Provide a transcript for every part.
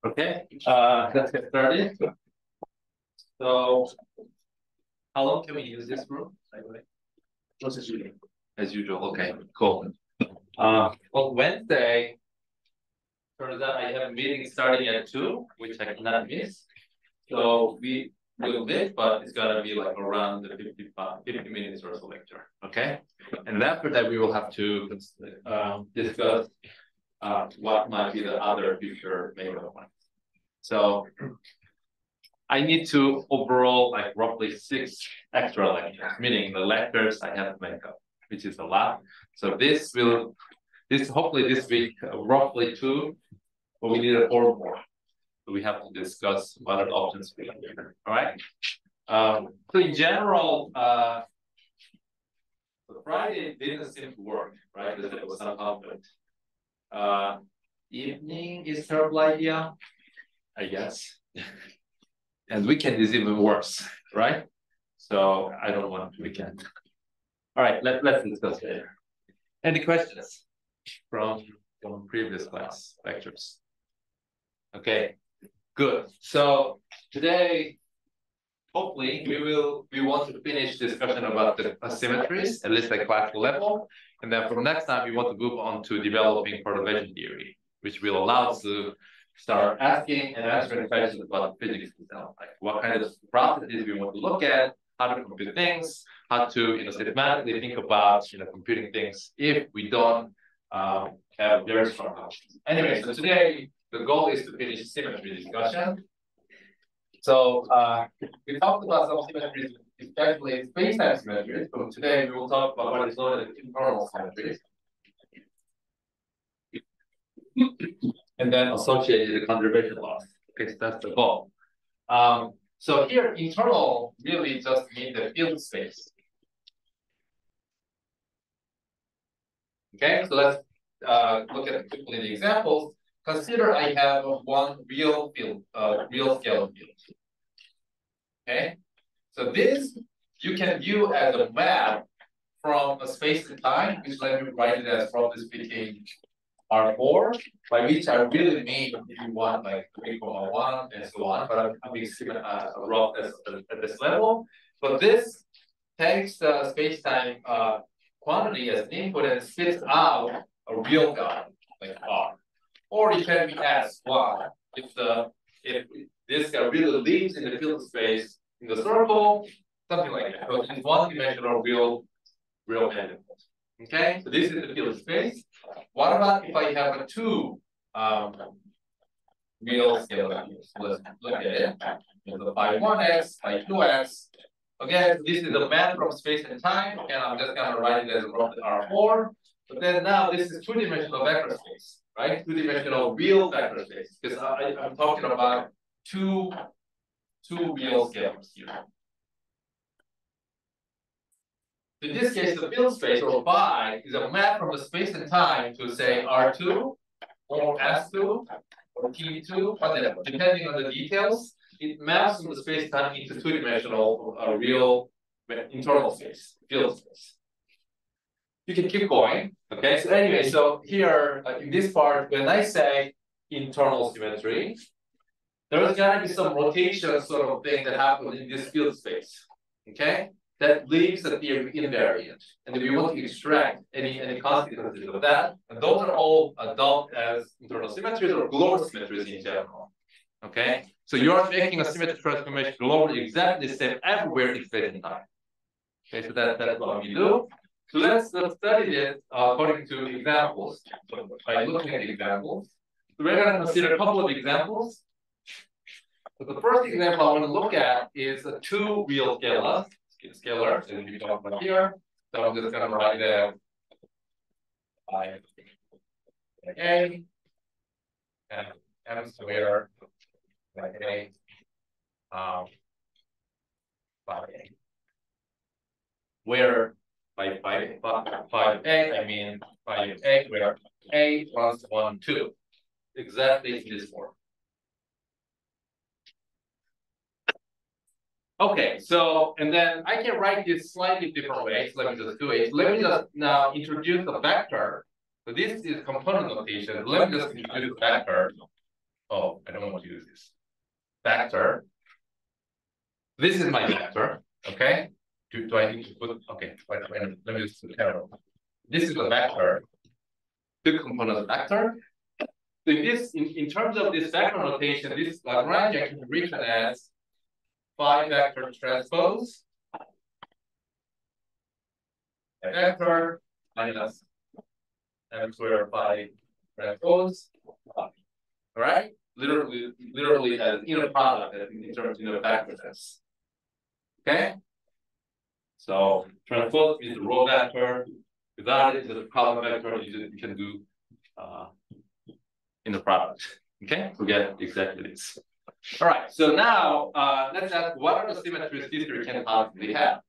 Okay, let's get started. So, how long can we use this room? As usual. Okay, cool. Well, Wednesday, turns out I have a meeting starting at 2, which I cannot miss. So we will live, but it's gonna be like around the 50 minutes or so lecture. Okay, and after that we will have to discuss what might be the other future major ones. So I need to overall like roughly 6 extra lectures, meaning the lectures I have to make up, which is a lot. So hopefully this week roughly 2, but we need 4 more. So we have to discuss what are the options we have here. All right. So in general, Friday didn't seem to work, right? Because there was some conflict. Evening is terrible idea, I guess. And weekend is even worse, right? So I don't want weekend. All right, let's discuss later. Any questions from previous class lectures? Okay, good. So today, hopefully, we want to finish discussion about the asymmetries, at least at classical level. And then from next time, we want to move on to developing perturbation theory, which will allow us to start asking and answering questions about physics itself, like what kind of processes we want to look at, how to compute things, how to systematically think about computing things if we don't have very strong options. Anyway, so today the goal is to finish symmetry discussion. So we talked about some symmetries, especially space-time symmetries, but today we will talk about what is known as internal symmetries. And then associated conservation laws. Okay, so that's the goal. So here, internal really just means the field space. Okay, so let's look at quickly the examples. Consider I have one real field, real scalar field. Okay, so this you can view as a map from a space and time, which let me write it as roughly speaking R4, by which I really mean if you want like 3,1 and so on, but I'm being given a rough at this level. But this takes the space-time quantity as an input and spits out a real value like R. Or it can be as Y if this guy really lives in the field space in the circle, something like that. So it's one-dimensional real element. Okay, so this is the field space. What about if I have a 2 real scalar values? Let's look at it. So by 1x, by 2x. Again, this is the map from space and time, and I'm just gonna write it as roughly R4. But then now this is 2-dimensional vector space, right? 2-dimensional real vector space, because I'm talking about two real scalars here. In this case, the field space, or phi, is a map from the space and time to say R2, or S2, or T2, whatever. Depending on the details, it maps from the space-time into 2-dimensional real internal space, field space. You can keep going. Okay, so anyway, so here, in this part, when I say internal symmetry, there's gonna be some rotation sort of thing that happens in this field space. Okay? That leaves the theory invariant. And if we want to extract any consequences of that, and those are all adult as internal symmetries or global symmetries in general. Okay? So you're making a symmetry transformation globally exactly the same everywhere in space and time. Okay, so that's what we do. So let's study this according to examples. So by looking at examples. So we're going to consider a couple of examples. So the first example I want to look at is 2 real scalars. Scalars, and we talk about here. So I'm just going to write it by A and M squared by A by A. Where by A, I mean by A, where A plus 1, 2. Exactly in this form. Okay, so, and then I can write this slightly different way. So let me just do it. Let me just now introduce the vector. So this is component notation. Let me just introduce the vector. Oh, I don't want to use this. Vector. This is my vector, okay? Do I need to put, okay, wait, let me use the arrow. This is the vector, two component vector. So in terms of this vector notation, this Lagrangian can be written as phi vector transpose vector minus m squared phi transpose. All right? Literally as inner product in terms of vector sense. Okay? So transpose is the row vector. Without it, the column vector you can do in the product. Okay, we get exactly this. All right, so now let's ask what are the symmetries this theory can possibly have,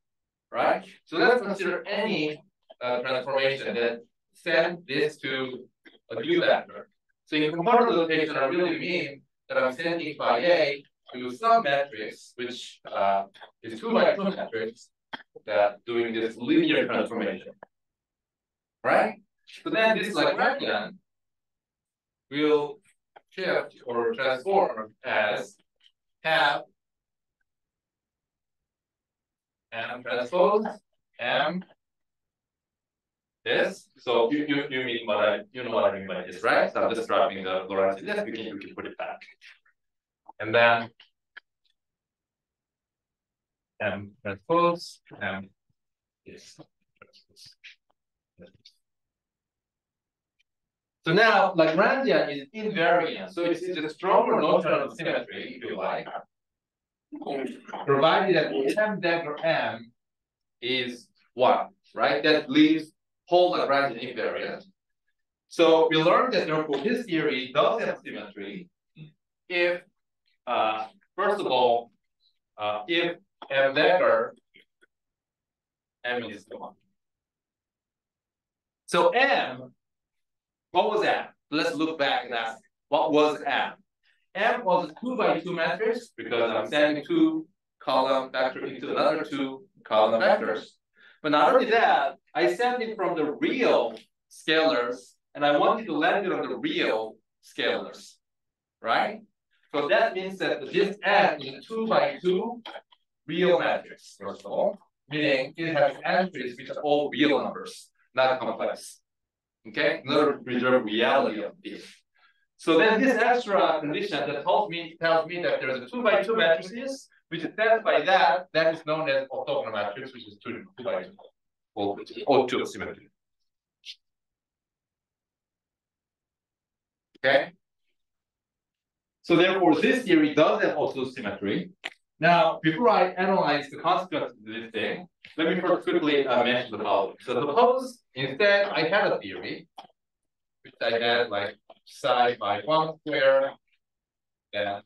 right? So let's consider any transformation that send this to a new vector. So in component notation, I really mean that I'm sending phi A to some matrix, which is 2 by 2 matrix that doing this linear transformation, right? So then this Lagrangian will shift or transform as have M transpose M this. So you mean what you know what I mean by this, right? So I'm just dropping the Lorentz this, we can put it back. And then M transpose M this. So now Lagrangian is invariant. So it's a stronger notion of symmetry, if you like, provided that M dagger M is 1, right? That leaves whole Lagrangian invariant. So we learned that therefore this theory does have symmetry if, first of all, if M dagger M is 1. So M, what was M? Let's look back and ask, what was M? M was a 2 by 2 matrix because I'm sending 2 column vector into another 2 column vectors. But not only that, I sent it from the real scalars and I wanted to land it on the real scalars, right? So that means that this M is a 2 by 2 real matrix, first of all, meaning it has entries which are all real numbers, not complex. Okay, in order to preserve reality of this. So then this extra condition that tells me that there's a 2 by 2 matrices, which is satisfied that is known as orthogonal matrix, which is 2 by 2, or O2 symmetry. Okay. So therefore, this theory does have O2 symmetry. Now, before I analyze the consequences of this thing, let me first quickly mention the following. So suppose instead I had a theory, which I had like psi by 1 square, then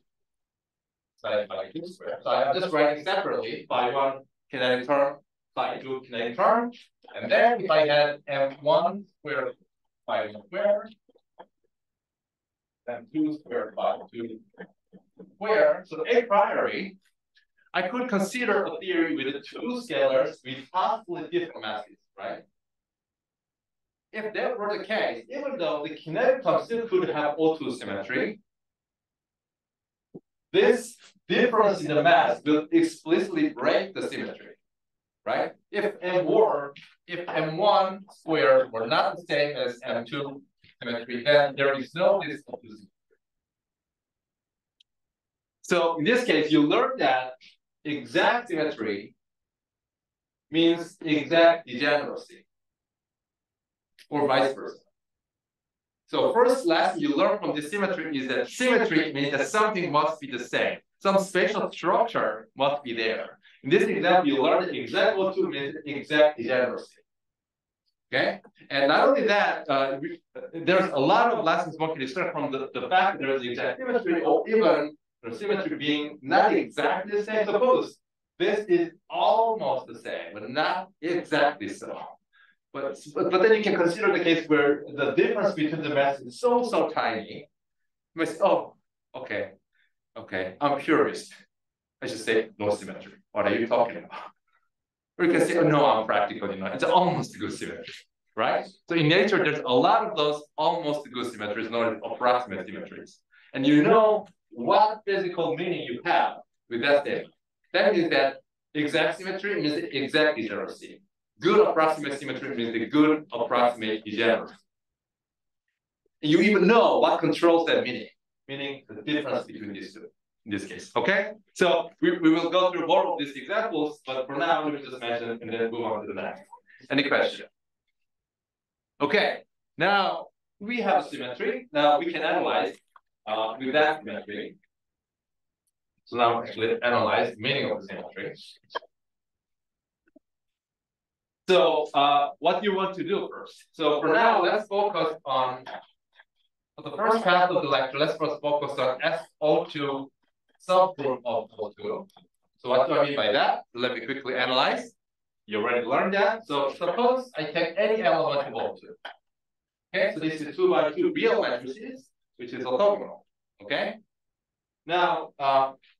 psi by 2 square. So I'm just writing separately phi 1 kinetic term, phi 2 kinetic term, and then if I had m1 square phi 1 square, then 2 square phi 2 square. So a priori, I could consider a theory with 2 scalars with possibly different masses, right? If that were the case, even though the kinetic term still could have O2 symmetry, this difference in the mass will explicitly break the symmetry, right? If M1 squared were not the same as M2 symmetry, then there is no this O2 symmetry. So in this case, you learn that exact symmetry means exact degeneracy, or vice versa. So first lesson you learn from this symmetry is that symmetry means that something must be the same. Some spatial structure must be there. In this example, you learn that exact O2 means exact degeneracy. Okay? And not only that, there's a lot of lessons one can extract from the fact that there is exact symmetry, or even the symmetry being not exactly the same. Suppose this is almost the same, but not exactly so. But then you can consider the case where the difference between the masses is so tiny. You say, oh, okay, I'm purist. I should say no symmetry. What are you talking about? Or you can say, oh, no, I'm practical. It's almost a good symmetry, right? So in nature, there's a lot of those almost good symmetries, known as approximate symmetries. and you know what physical meaning you have with that statement. That means that exact symmetry means the exact degeneracy. Good approximate symmetry means the good approximate degeneracy. You even know what controls that meaning, meaning the difference between these two in this case. Okay? So we will go through more of these examples, but for now, let me just mention and then move on to the next. Any question? Okay, now we have a symmetry. Now we can analyze with that symmetry. So now actually analyze the meaning of the symmetry. So what do you want to do first? So for now, let's focus on for the first half of the lecture. Let's first focus on SO2 subgroup of O2. So what do I mean by that? So let me quickly analyze. You already learned that. So suppose I take any element of O2. Okay, so this is 2 by 2 real matrices, which is orthogonal. Okay. Now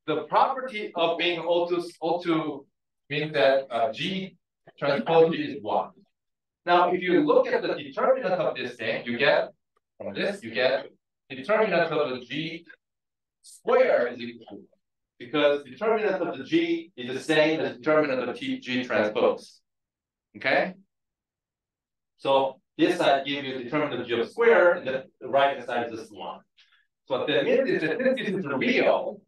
the property of being O2 means that G transpose G is 1. Now, if you look at the determinant of this thing, you get from this, you get determinant of the G square is equal to 1. Because determinant of the G is the same as determinant of G transpose. Okay? So this side gives you determinant of G of square, and the right side is just 1. So what that means is that since this is real,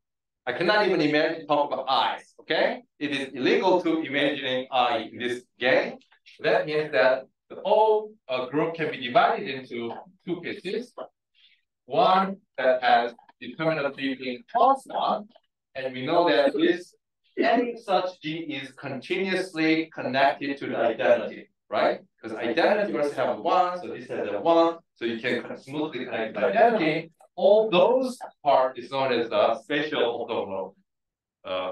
I cannot even imagine talk about i's. Okay? It is illegal to imagining I in this game. That means that the whole group can be divided into two pieces. One that has determinant of G being +1, and we know that this any such G is continuously connected to the identity, right? Because identity also have a 1, so this has a 1, so you can smoothly connect the identity. All those part is known as the spatial orthogonal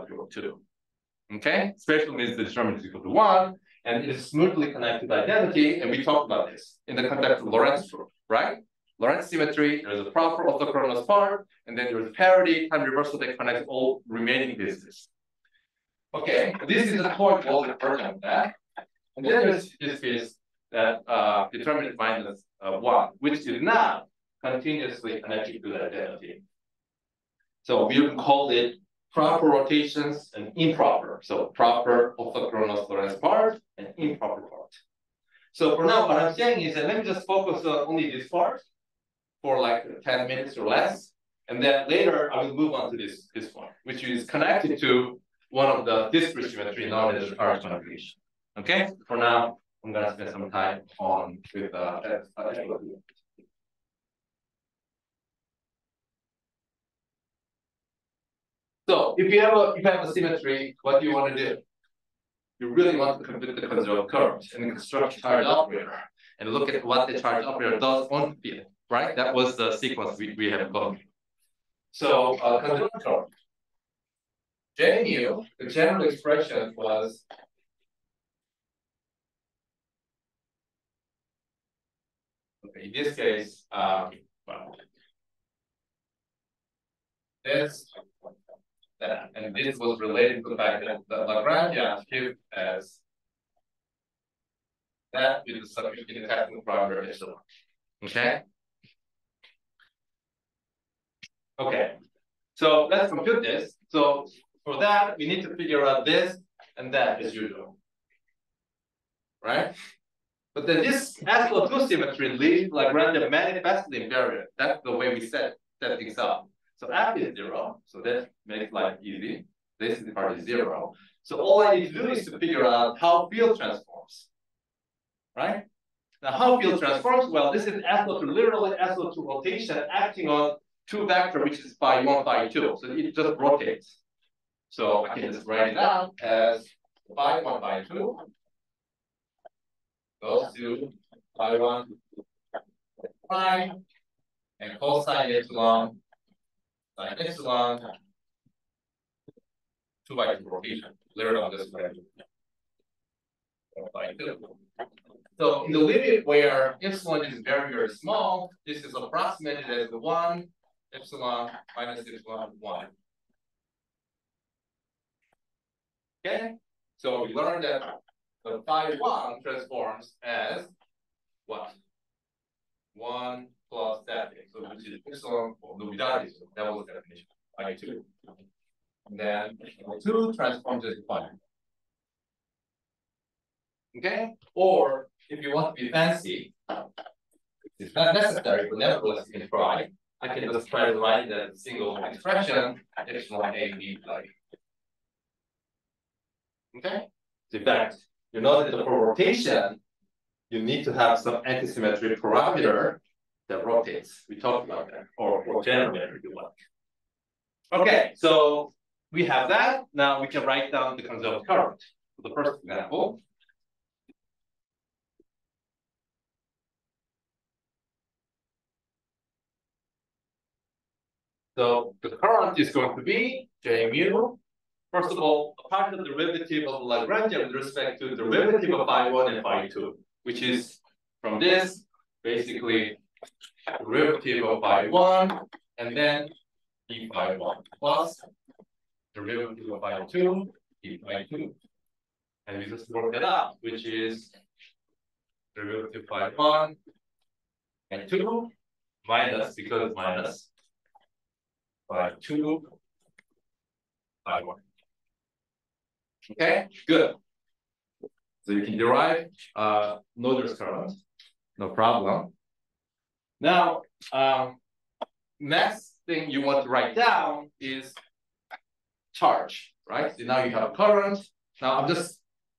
group 2. Okay, spatial means the determinant is equal to 1, and it is smoothly connected to identity, and we talked about this in the context of Lorentz group, right? Lorentz symmetry, there's a proper orthogonal part, and then there's parity, time reversal that connects all remaining pieces. Okay, this is the core version of that. And then there's this piece that determinant minus 1, which is not continuously connected to the identity. So we would call it proper rotations and improper. So proper orthogonal Lorentz part and improper part. So for now, what I'm saying is that let me just focus on only this part for like 10 minutes or less. And then later I will move on to this one, which is connected to one of the discrete symmetry known as R conjugation. Okay, for now, I'm gonna spend some time on with so if you have a symmetry, what do you want to do? You really want to compute the conjugate curves and construct charge operator and look at what the charge operator does on the field, right? That was the sequence we have gone through. So conjugate curve. J mu, the general expression was okay, in this case, well, this, that, and this was related to the fact that the Lagrangian cube as that with the substituting technical parameter epsilon. Okay. Okay. So let's compute this. So for that, we need to figure out this and that as usual. Right? But then this SO2 symmetry leaves Lagrangian manifestly invariant. That's the way we set things up. So F is 0, so that makes life easy. This part is 0. So all I need to do is to figure out how field transforms. Right? Now how field transforms? Well, this is SO2, literally SO2 rotation acting on two vector, which is phi 1, phi 2. So it just rotates. So I can just write it down as phi 1, phi 2 goes to phi 1 prime and cosine epsilon sine epsilon 2 by 2 rotation. Literally on this way. Phi 2. So in the limit where epsilon is very, very small, this is approximated as the 1 epsilon minus epsilon 1. Okay, so we learned that the phi 1 transforms as what? 1 plus that thing. So which is epsilon or novidade. So that was the definition. I2. And then I2 transforms as defined. Okay? Or if you want to be fancy, it's not necessary, but nevertheless you can try. I can just try to write that single expression, epsilon A B like. Okay? So in fact, you know that for rotation, you need to have some antisymmetry parameter that rotates. We talked about that, or generator if you like. Okay, so we have that. Now we can write down the conserved current. For the first example. So the current is going to be J mu. First of all, a partial derivative of Lagrangian with respect to the derivative of phi1 and phi2, which is from this, basically derivative of phi1 and then d phi1 plus derivative of phi2, d phi2. And we just work that out, which is derivative phi1 and 2 minus, because it's minus, phi2, phi1. Okay, good. So you can derive Noether's current, no problem. Now, next thing you want to write down is charge, right? So now you have current. Now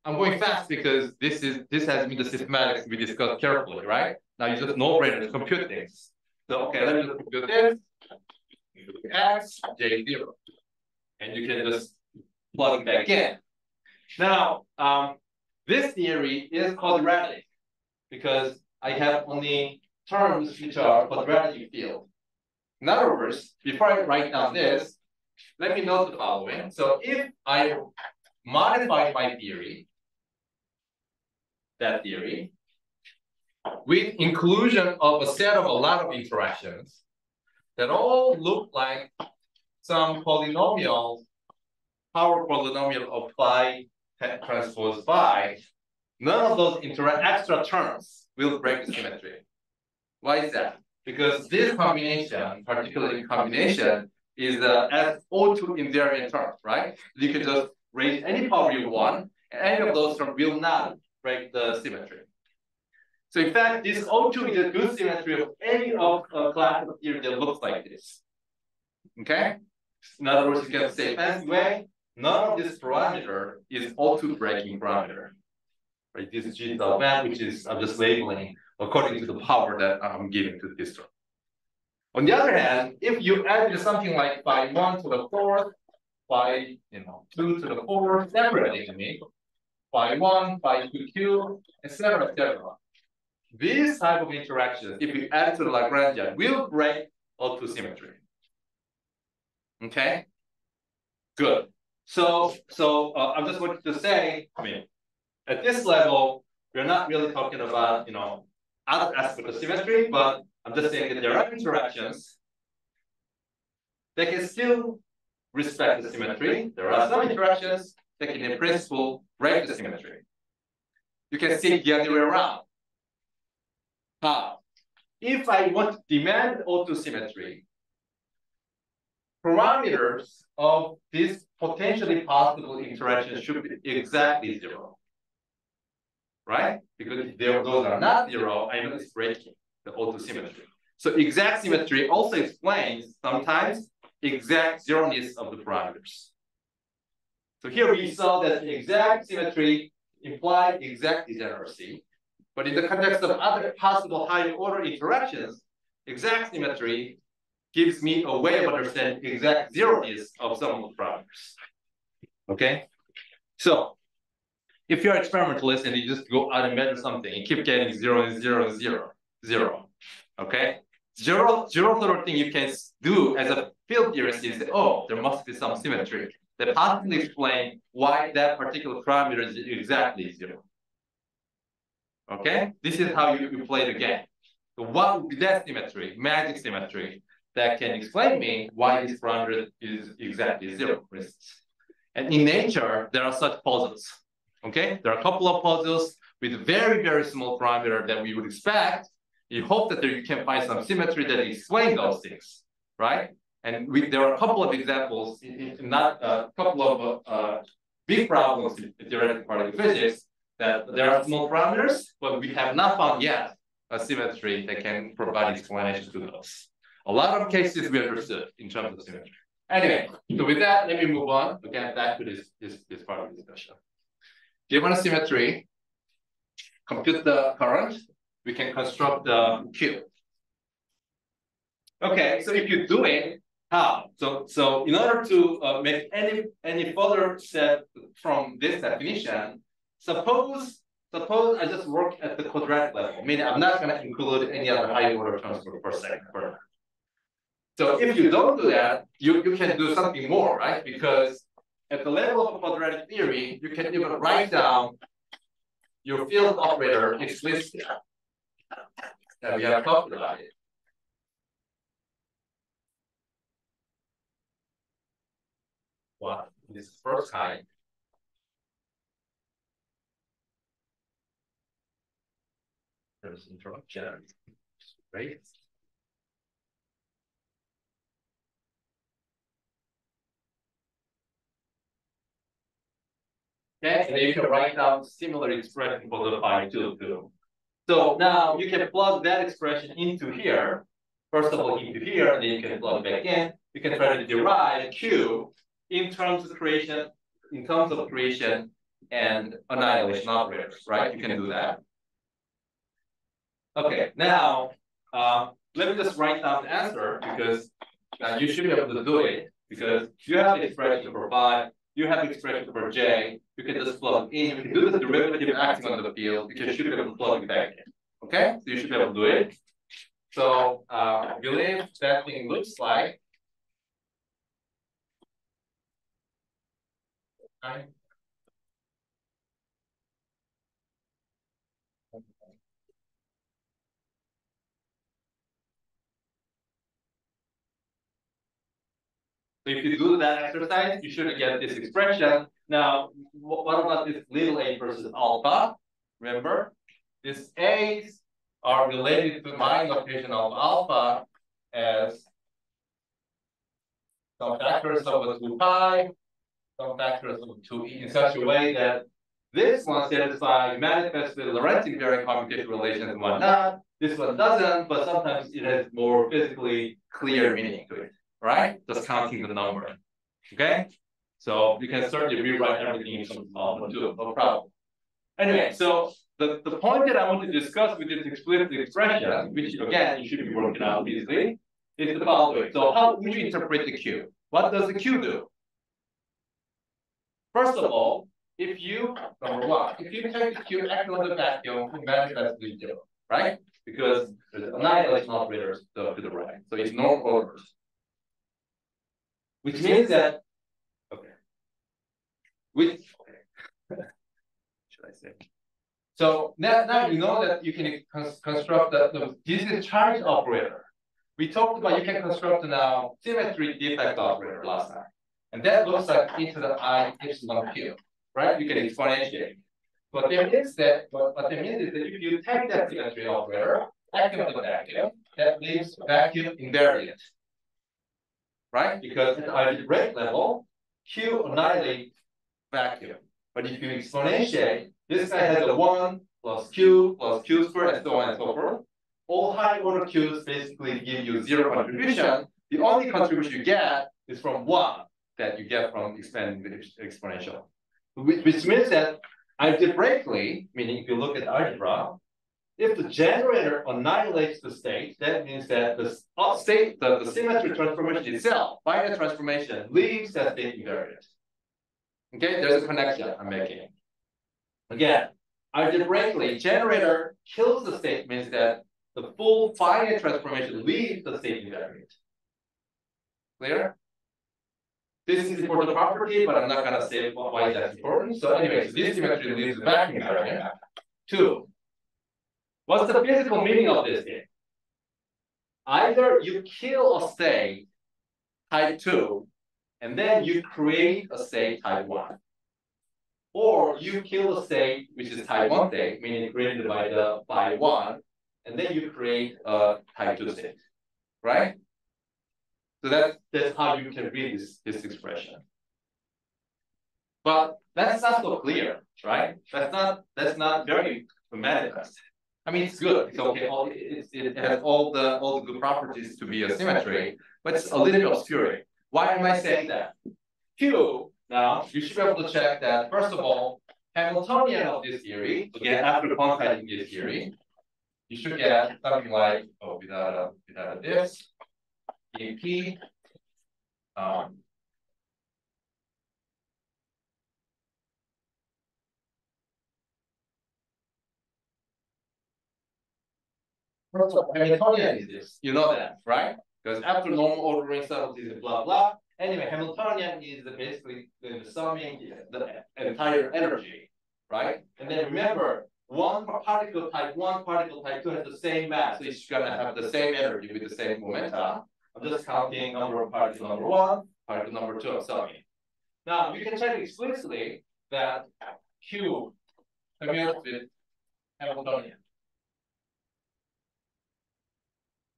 I'm going fast because this has been the systematics we discussed carefully, right? Now you just no-brainer compute things. So okay, let me just compute this. X, J0. And you can just plug it back in. Now, this theory is quadratic because I have only terms which are quadratic field. In other words, before I write down this, let me note the following. So if I modify my theory, that theory, with inclusion of a set of a lot of interactions that all look like some polynomial, power polynomial of phi transpose phi, none of those extra terms will break the symmetry. Why is that? Because this combination, particularly combination, is as O2 invariant terms, right? You can just raise any power you want, and any of those terms will not break the symmetry. So in fact, this O2 is a good symmetry of any of class of theory that looks like this. Okay? In other words, you can say fancy way, none of this parameter is O2 breaking parameter. Right? This is G sub n, which is I'm just labeling according to the power that I'm giving to this term. On the other hand, if you add something like phi 1 to the fourth, phi 2 to the fourth separately to me, phi 1, phi 2 cube, etc., etc. These type of interactions, if you add to the Lagrangian, will break O2 symmetry. Okay, good. So I'm just wanting to say, at this level, we're not really talking about other aspects of symmetry, but I'm just saying that there are interactions that can still respect the symmetry. There are some interactions that can, in principle, break the symmetry. You can see it the other way around. How? If I want to demand O2 symmetry, parameters of this potentially possible interaction should be exactly 0. Right? Because if those are not 0, I know it's breaking the O2 symmetry. So exact symmetry also explains sometimes exact zeroness of the parameters. So here we saw that exact symmetry implied exact degeneracy. But in the context of other possible higher order interactions, exact symmetry gives me a way of understanding exact zeroness of some of the parameters. Okay? So if you're an experimentalist and you just go out and measure something, you keep getting 0 and 0 and 0, 0. Okay? Zero sort of thing you can do as a field theorist is, oh, there must be some symmetry that possibly explain why that particular parameter is exactly 0. Okay? This is how you play the game. So what would be that symmetry, magic symmetry, that can explain me why this parameter is exactly 0, for instance. And in nature, there are such puzzles. Okay? There are a couple of puzzles with very, very small parameter that we would expect, You hope that you can find some symmetry that explain those things, right? And there are a couple of examples, not a couple of big problems in theoretical particle physics, that there are small parameters, but we have not found yet a symmetry that can provide explanations to those. A lot of cases we understood in terms of symmetry. Anyway, so with that, let me move on again back to this part of the discussion. Given a symmetry, compute the current, we can construct the Q. Okay, so if you do it, how? So in order to make any further step from this definition, suppose I just work at the quadratic level, meaning I'm not going to include any other higher order terms per second. So if you don't do that, you can do something more, right? Because at the level of quadratic theory, you can even write down your field operator explicitly. And we have talked about it. Wow, this is first time. There's interruption. Great. Okay, and you can write down similar expression for the phi 2 too. So now you can plug that expression into here. First of all, into here, and then you can plug back in. You can try to derive Q in terms of creation and annihilation operators, right? You can do that. Okay, now let me just write down the answer because you should be able to do it because you have the expression for phi, you have the expression for j. You can just plug in. You can do the derivative acting on the field. You should be able to plug it back in. Okay, so you should be able to do it. So I believe that thing looks like. Okay. So if you do that exercise, you should get this expression. Now, what about this little a versus alpha? Remember, these a's are related to my notation of alpha as some factors of 2 pi, some factors of 2e in such a way that this one satisfies manifestly Lorentz invariant commutation relations and whatnot. This one doesn't, but sometimes it has more physically clear meaning to it, right? Just counting the number. Okay? So you can certainly rewrite everything in terms of alpha too, no problem. Anyway, so the point that I want to discuss with this explicit expression, which again you should be working out easily, is the following. So how would you interpret the Q? What does the Q do? First of all, if you, number one, if you take the Q acting on the vacuum, it manifestly zero, right? Because there's annihilation operators to the right. So it's normal orders. Which means that, okay. Should I say? So now you know that you can construct this is charge operator. We talked about you can construct now symmetry defect operator last time. And that looks like e to the I epsilon Q, right? You can exponentiate. What that means is that if you take that symmetry operator, acting on the vacuum, that leaves vacuum invariant. Right? Because at the algebraic level, Q annihilates vacuum. But if you exponentiate, this guy has a 1 plus Q squared, and so on and so forth. All high order Qs basically give you 0 contribution. The only contribution you get is from 1 that you get from expanding the exponential. Which means that algebraically, meaning if you look at algebra, if the generator annihilates the state, that means that the state, the symmetry transformation itself, binary transformation, leaves that state invariant. Okay, there's a connection I'm making. Again, algebraically, generator kills the state means that the full finite transformation leaves the state invariant. Clear? This is important property, but I'm not going to say why that's important. So anyway, so this symmetry leaves the vacuum invariant. 2. What's the physical meaning of this thing? Either you kill a state type 2, and then you create a state type 1. Or you kill a state which is type 1 state, meaning created by 1, and then you create a type 2 state, right? So that's how you can read this expression. But that's not so clear, right? That's not very manifest. I mean, it's good. It's okay. It has all the good properties to be a symmetry, but it's a little bit obscure. Why am I saying that? Q, now you should be able to check that, first of all, Hamiltonian of this theory, again, after quantizing this theory, you should get something like, without a this, EP, first of all, Hamiltonian is this. You know that, right? Because after normal ordering subtleties and blah blah. Anyway, Hamiltonian is basically the summing the entire energy, right? And then remember, one particle type 1, particle type 2 has the same mass, so it's gonna have the same energy with the same momentum. I'm just counting number of particle number 1, particle number 2, I'm summing. Now you can check explicitly that Q commutes with Hamiltonian.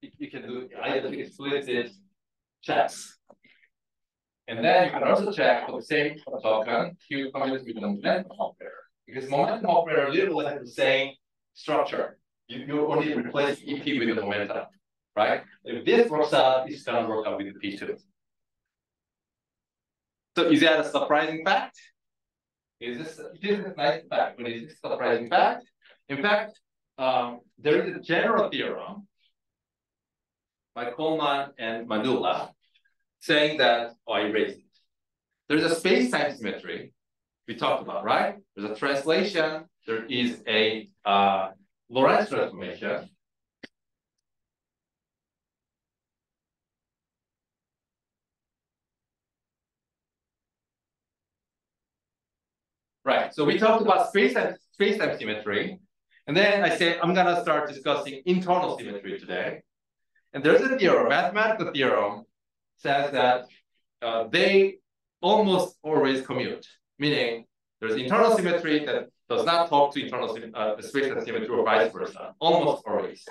You can do either explicit checks. And then you can also check for the same token, Q commutes with the momentum operator. Because momentum operator literally has the same structure. You only replace EP with the momentum, right? If this works out, it's going to work out with the P2. So is that a surprising fact? This is a nice fact, but is this a surprising fact? In fact, there is a general theorem by Coleman and Manula saying that, I erased it. There's a space-time symmetry we talked about, right? There's a translation, there is a Lorentz transformation. Right, so we talked about space-time symmetry, and then I say I'm gonna start discussing internal symmetry today. And there's a theorem, mathematical theorem, says that they almost always commute, meaning there's internal symmetry that does not talk to internal space-time symmetry or vice versa, almost always.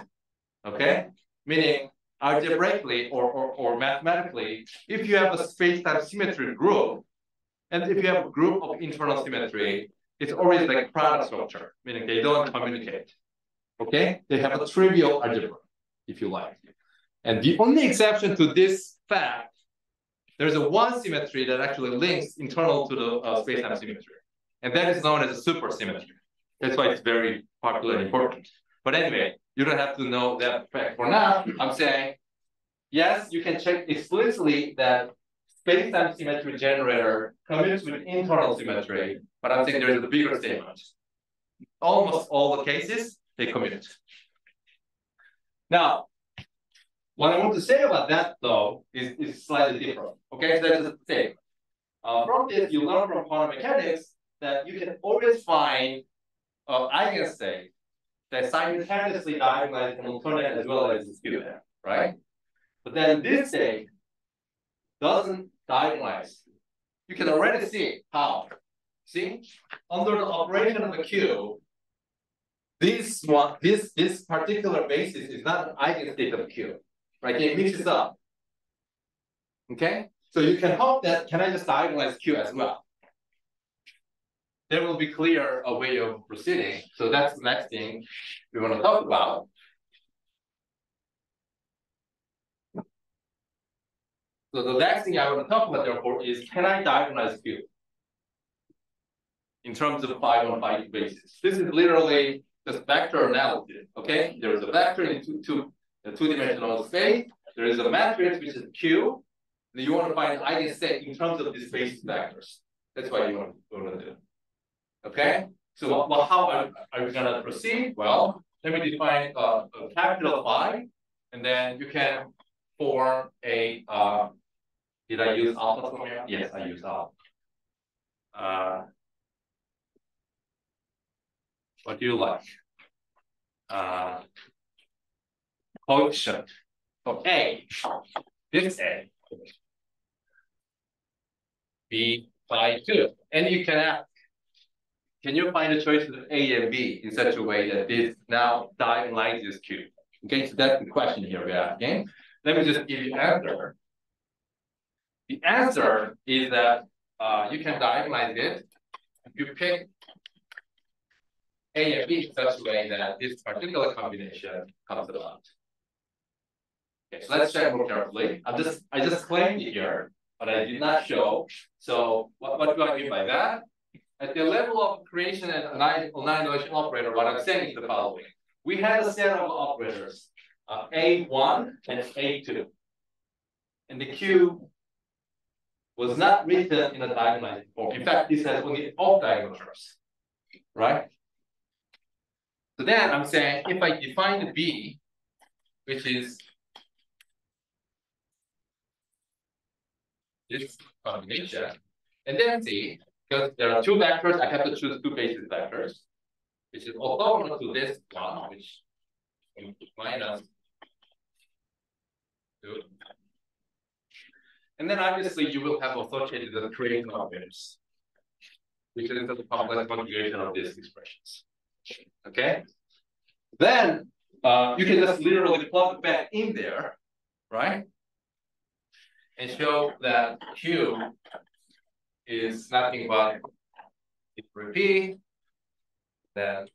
Okay, meaning algebraically or mathematically, if you have a space-time symmetry group, and if you have a group of internal symmetry, it's always like product structure, meaning they don't communicate. Okay, they have a trivial algebra, if you like. And the only exception to this fact, there's a one symmetry that actually links internal to the space-time symmetry. And that is known as a supersymmetry. That's why it's very popular and important. But anyway, you don't have to know that fact. For now, I'm saying, yes, you can check explicitly that space-time symmetry generator commutes with internal symmetry, but I'm saying there's a bigger statement. Almost all the cases, they commute. Now, what I want to say about that, though, is slightly different. Okay, so that's the thing. From this, you learn from quantum mechanics that you can always find eigenstate that simultaneously diagonalize Hamiltonian as well as the skew, right? But then this state doesn't diagonalize. You can already see how. See, under the operation of the Q, this particular basis is not an eigenstate of Q. Right, it mixes up. Okay, so you can hope that, can I just diagonalize Q as well? There will be clear a way of proceeding. So that's the next thing we want to talk about. So the next thing I want to talk about, therefore, is can I diagonalize Q in terms of phi 1, phi 2 basis? This is literally just vector analysis. Okay, there is a vector in two-dimensional space. There is a matrix which is Q. And you want to find eigenstate in terms of these basis vectors. That's what you want to do. Okay. So how are we going to proceed? Well, let me define a capital phi, and then you can form a. Did I use alpha somewhere? Yes, I used alpha. What do you like? Coefficient of A. This A. B phi 2. And you can ask, can you find the choices of A and B in such a way that this now diagonalizes Q? Okay, so that's the question here we're asking. Let me just give you an answer. The answer is that you can diagonalize it if you pick A and B in such a way that this particular combination comes about. Okay, so let's check more carefully. I just claimed it here, but I did not show. So what do I mean by that? At the level of creation and annihilation operator, what I'm saying is the following. We had a set of operators, A1 and A2. And the Q was not written in a diagonalizing form. In fact, this has only off-diagonal terms, right? So then I'm saying if I define the B, which is this combination, and then C, because there are two vectors, I have to choose two basis vectors, which is orthogonal to this one, which is minus 2. And then obviously you will have associated the creation operators, which is the complex conjugation of these expressions. Okay? Then you can just literally plug back in there, right? And show that Q is nothing but if repeat, then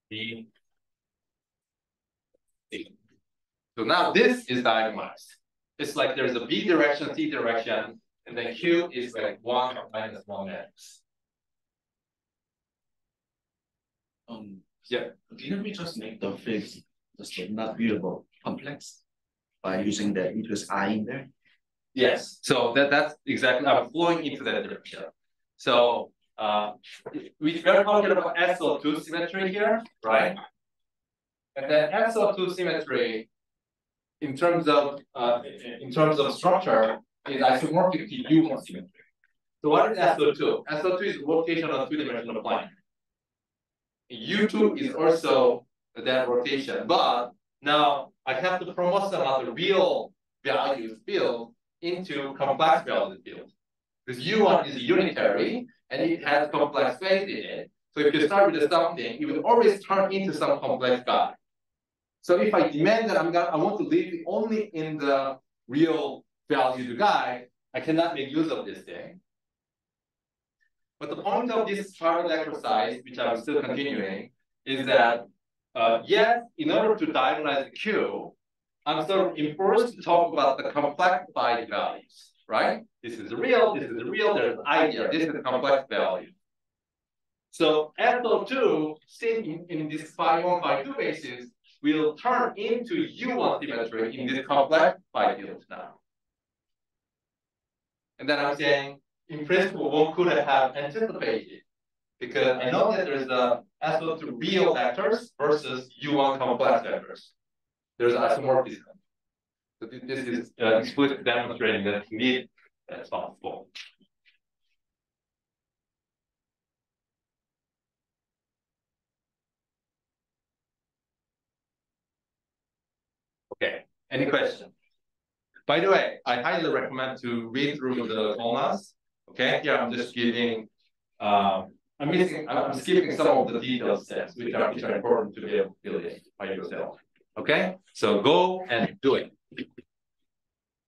B. So now this is diagonalized. It's like there's a B direction, C direction, and then Q is like 1 minus 1x. Yeah. Can we just make the fixed just not viewable complex by using the equals I in there? Yes. So that's exactly, I'm flowing into that direction. So we're talking about SO2 symmetry here, right? And then SO2 symmetry in terms of structure is isomorphic to U1 symmetry. So what is SO2? SO2 is rotation on two-dimensional plane. U2 is also that rotation, but now I have to promote some other real values field into complex values field. Because U1 is unitary and it has complex phase in it. So if you start with something, it will always turn into some complex guy. So if I demand that I want to leave it only in the real valued guy, I cannot make use of this thing. But the point of this part of the exercise, which I'm still continuing, is that yes, in order to diagonalize the Q, I'm sort of forced to talk about the complexified values, right? This is real, there's an idea, this is a complex value. So SO2, sitting in this phi 1, phi 2 basis, will turn into U1 symmetry in this complex phi field now. And then I'm saying, in principle, one could have anticipated, because I know that there's a SO2 real vectors versus U1 complex vectors. There's isomorphism. So this is explicitly demonstrating that indeed that's possible. Okay, any question? By the way, I highly recommend to read through the commas. Okay, here I'm just giving, I'm skipping some of the detailed steps, which are important to be able to build it by yourself. Okay, so go and do it.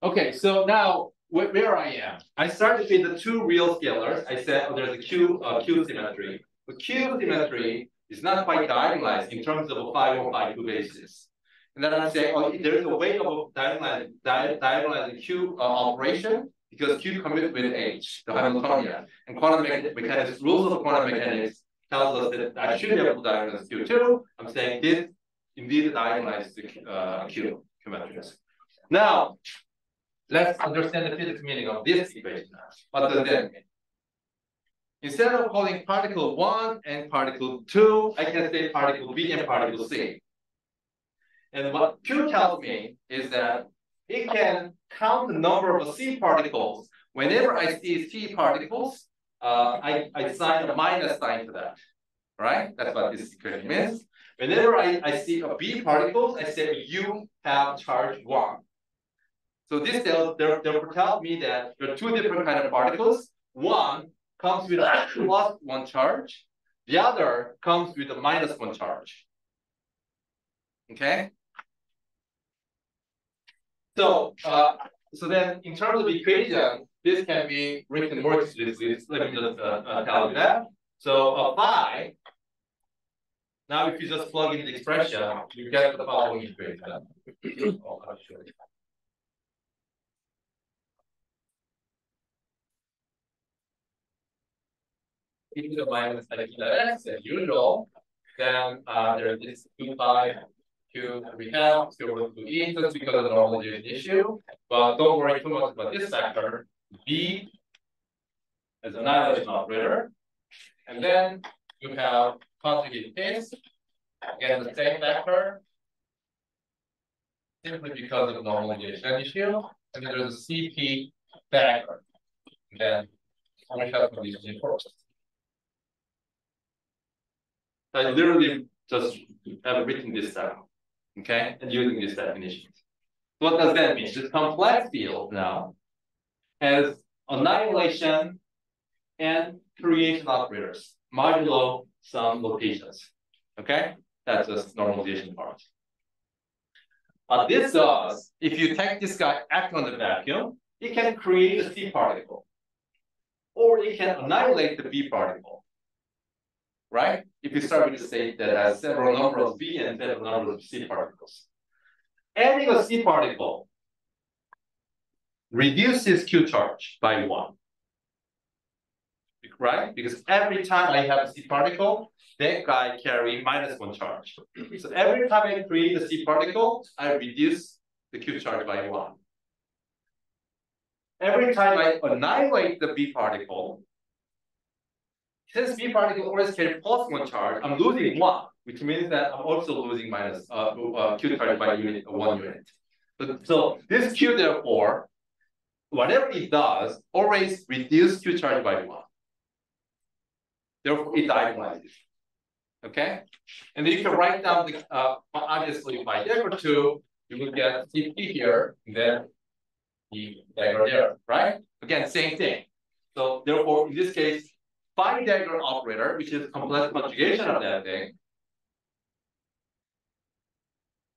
Okay, so now where I am, I started with the two real scalars. I said there's a Q symmetry. But Q symmetry is not quite diagonalized in terms of a phi 1, phi 2 basis. And then I'm saying, oh, there is a way of diagonalizing Q operation because Q commutes with H, the Hamiltonian. And quantum mechanics, rules of quantum mechanics tells us that I should be able to diagonalize Q2. I'm saying this indeed diagonalizes the Q matrix. Now, let's understand the physics meaning of this equation now. What does that mean? Instead of calling particle 1 and particle 2, I can say particle B and particle C. And what Q tells me is that it can count the number of C particles. Whenever I see C particles, I assign a minus sign to that, right? That's what this equation means. Whenever I see a B particles, I say you have charge 1. So this therefore tells me that there are two different kinds of particles. One comes with a +1 charge. The other comes with a -1 charge. Okay. So then in terms of equation, this can be written more explicitly. Let me just tell you that. So phi. Now, if you just plug in the expression, you get the following equation. I'll show you. E to the minus x as usual, then there's this 2 pi q we have, so we'll do e just because of the normalization issue. But don't worry too much about this factor. B as an annihilation operator. And then you have conjugate KAIST, again the same factor, simply because of the normalization issue. And then there's a CP factor. And then commercial condition first. I literally just have written this down, okay, and using these definitions. What does that mean? This complex field now has annihilation and creation operators, modulo some locations. Okay, that's just normalization part. This does, if you take this guy act on the vacuum, it can create a C particle, or it can annihilate the B particle. Right? If you start with a state that has several numbers of B and several numbers of C particles. Adding a C particle reduces Q charge by 1. Right? Because every time I have a C particle, that guy carry -1 charge. So every time I create a C particle, I reduce the Q charge by 1. Every time I annihilate the B particle, since B particle always carry +1 charge, I'm losing 1, which means that I'm also losing Q charge by 1 unit. So this Q, therefore, whatever it does, always reduce Q charge by 1. Therefore, it diagonalizes. Okay? And then you can write down the obviously by dagger 2, you will get CP here, and then the dagger there, right? Again, same thing. So therefore, in this case, phi dagger operator, which is complex conjugation of that thing,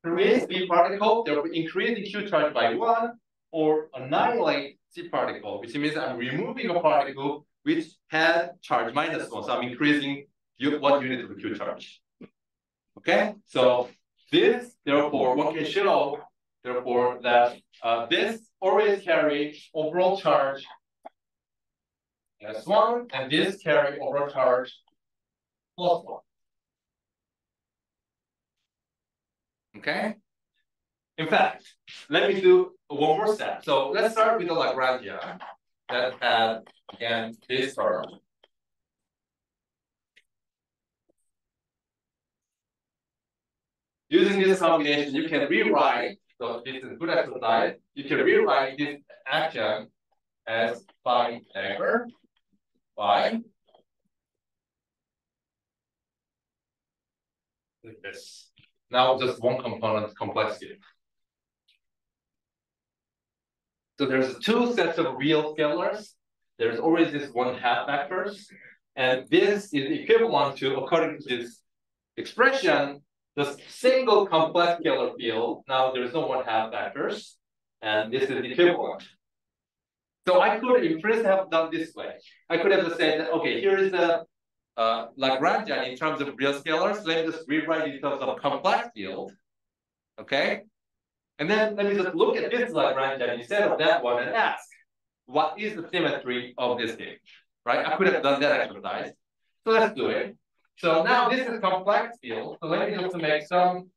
creates B particle, therefore increasing Q charge by 1, or annihilate C particle, which means I'm removing a particle which had charge -1. So I'm increasing 1 unit of Q charge. Okay, so this, therefore, one can show, therefore, that this always carries overall charge -1, and this carry overall charge +1. Okay. In fact, let me do one more step. So let's start with the Lagrangian that had, again, this term. Using this combination, you can rewrite, so this is good exercise, you can rewrite this action as phi dagger, phi. This. Now just one component complexity. So there's 2 sets of real scalars. There's always this 1/2 vectors. And this is equivalent to, according to this expression, the single complex scalar field. Now there's no 1/2 vectors. And this is equivalent. So I could, in principle, have done this way. I could have said that, okay, here is the Lagrangian in terms of real scalars. Let me just rewrite it in terms of complex field. Okay? And then let me just look at this Lagrangian instead of that one and ask, what is the symmetry of this thing? Right? I could have done that exercise. So let's do it. So now this is complex field. So let me just make some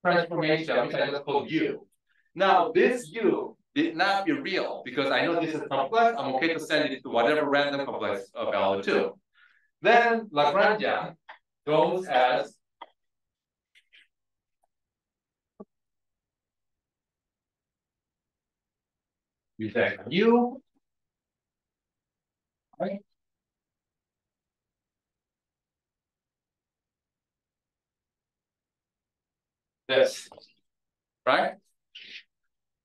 transformation, which I just call U. Now this U did not be real because I know this is complex. I'm okay to send it to whatever random complex value 2. Then Lagrangian goes as you take U, right? This, right?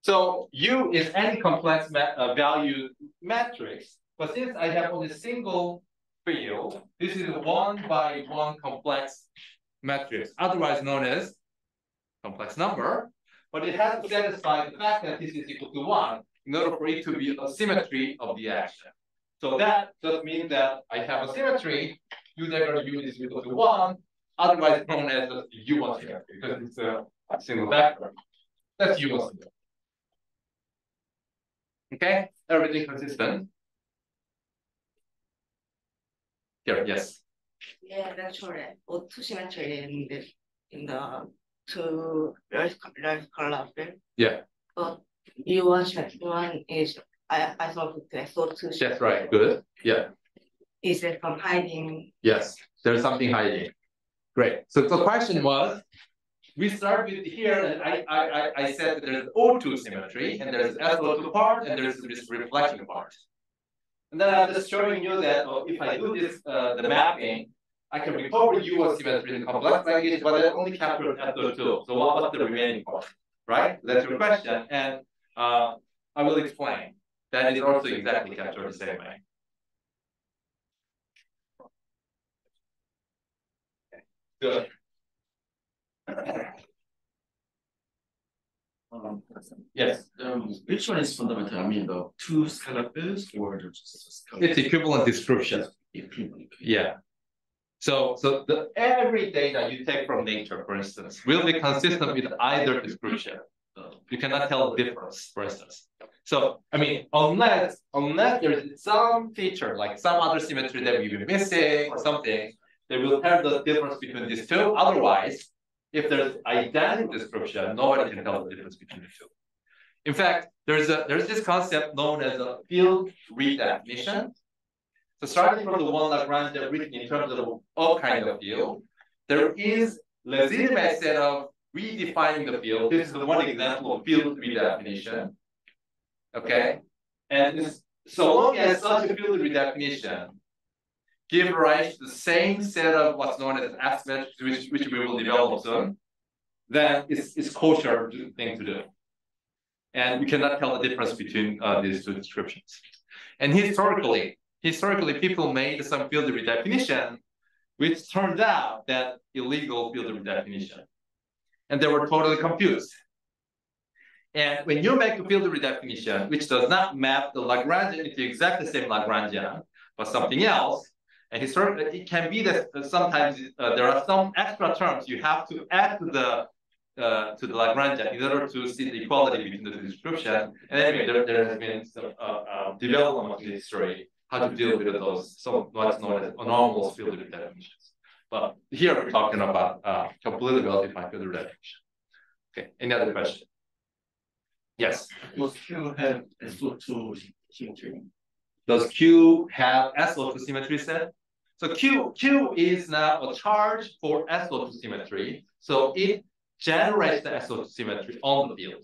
So U is any complex value matrix, but since I have only single field. This is a 1-by-1 complex matrix, otherwise known as complex number. But it has to satisfy the fact that this is equal to 1 in order for it to be a symmetry of the action. So that just means that I have a symmetry, U dagger U is equal to 1, otherwise known as the U1 symmetry, because it's a single vector. That's U1 symmetry. Okay, everything consistent. Here, yes. Yeah, actually, two symmetry in the two right color. Yeah. But U1 is I thought SO2. That's right. Good. Yeah. Is there some hiding? Yes, there's something hiding. Great. So the question was, we start with here, and I said that there's O2 symmetry, and there's SO2 part, and there's this reflection part. And then I'm just showing you that if I do this, the mapping, I can recover U1 symmetry in the complex language, but I only captured SO2. So what was the remaining part, right? That's your question, and I will explain. That is also exactly captured the same way. Good. Yes. Which one is fundamental? I mean, the two scalar fields or just It's equivalent description. Yeah. So every data you take from nature, for instance, will be consistent with either description. You cannot tell the difference, for instance. So, I mean, unless there is some feature, like some other symmetry that we've been missing or something, they will tell the difference between these two. Otherwise, if there's identical description, nobody can tell the difference between the two. In fact, there's this concept known as a field redefinition. So starting from the one Lagrange written in terms of all kind of field, there is legitimate set of redefining the field. This is the one example of field redefinition. Okay, and so long as such a field redefinition give rise to the same set of what's known as aspects, which we will develop soon, then it's kosher thing to do. And you cannot tell the difference between these two descriptions. And historically, people made some field redefinition, which turned out that illegal field redefinition. And they were totally confused. And when you make a field redefinition, which does not map the Lagrangian into exactly the same Lagrangian, but something else, and historically, it can be that sometimes there are some extra terms you have to add to the Lagrangian in order to see the equality between the two description. And anyway, there has been some development in history how to deal with those, what's known as anomalous field redefinitions. But here we're talking about completely well-defined field redefinition. Okay, any other question? Yes. Does Q have SO2 symmetry? Does Q have SO2 symmetry set? So Q is now a charge for SO2 symmetry. So it generates the SO2 symmetry on the field.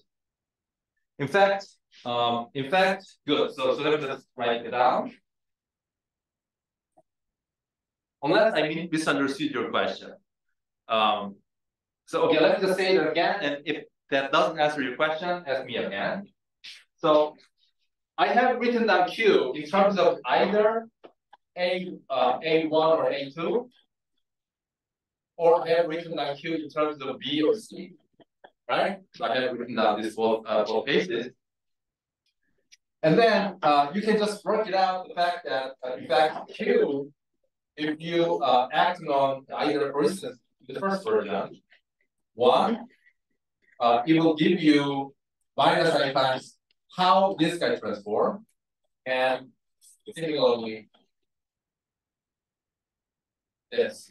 In fact, good. So let me just write it down. Unless I misunderstood your question. So okay, let me just say it again, and if that doesn't answer your question, ask me again. So I have written down Q in terms of either A1 or A2, or I have written down Q in terms of B or C, right? So I have written down this both cases. And then you can just work it out, the fact that, in fact, Q, if you act on either, for instance, the first version, 1, it will give you minus I times how this guy transform, and similarly this.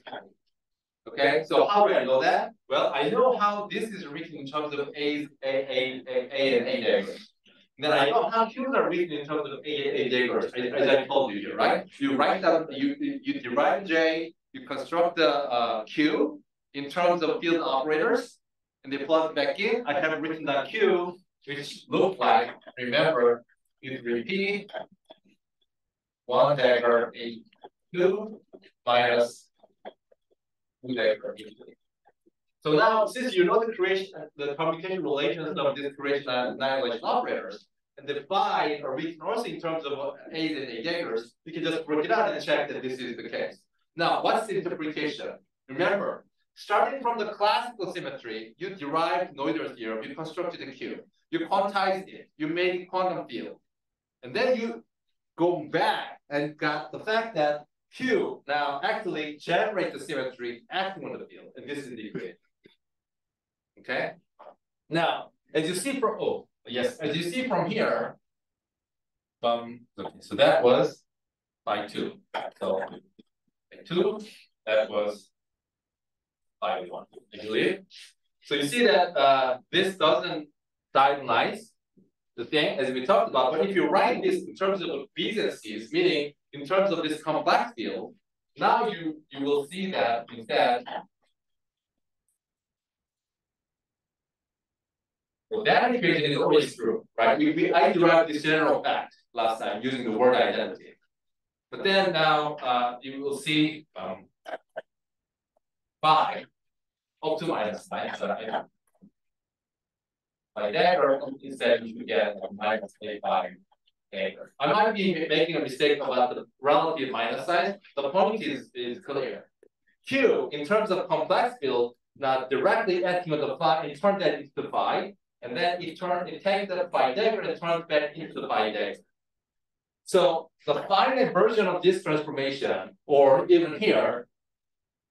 Okay, so how do I know that? Well, I know how this is written in terms of A and A diagrams. Then I know how Q's are written in terms of A and A diagrams, as I told you here, right? You write down, you derive J, you construct the Q in terms of field operators, and they plug back in. I have written down Q, which look like, remember, you repeat 1 dagger A2 minus 2 dagger A3. So now, since you know the commutation relations of this creation and annihilation operators, and the phi, or we can also in terms of A's and A daggers, we can just work it out and check that this is the case. Now, what's the interpretation? Remember, starting from the classical symmetry, you derived Noether's theorem, you constructed a Q, you quantized it, you made it quantum field, and then you go back and got the fact that Q now actually generates the symmetry acting on the field, and this is the equation. Okay. Now, as you see from as you see from here, okay, so that was by 2. So by 2, that was by 1, I believe. So you see that this doesn't diagonalize the thing as we talked about, but if you write this in terms of B's and C's, meaning in terms of this complex field, now you will see that instead. Well, that equation is always true, right? I derived this general fact last time using the word identity. But then now you will see phi up to minus 9. So by dagger, instead you should get minus 8 by dagger. I might be making a mistake about the relative minus sign. The point is clear. Q, in terms of complex field, not directly acting on the phi, it turns that into the phi. And then it takes the phi dagger and turns back into the phi dagger. So the finite version of this transformation, or even here,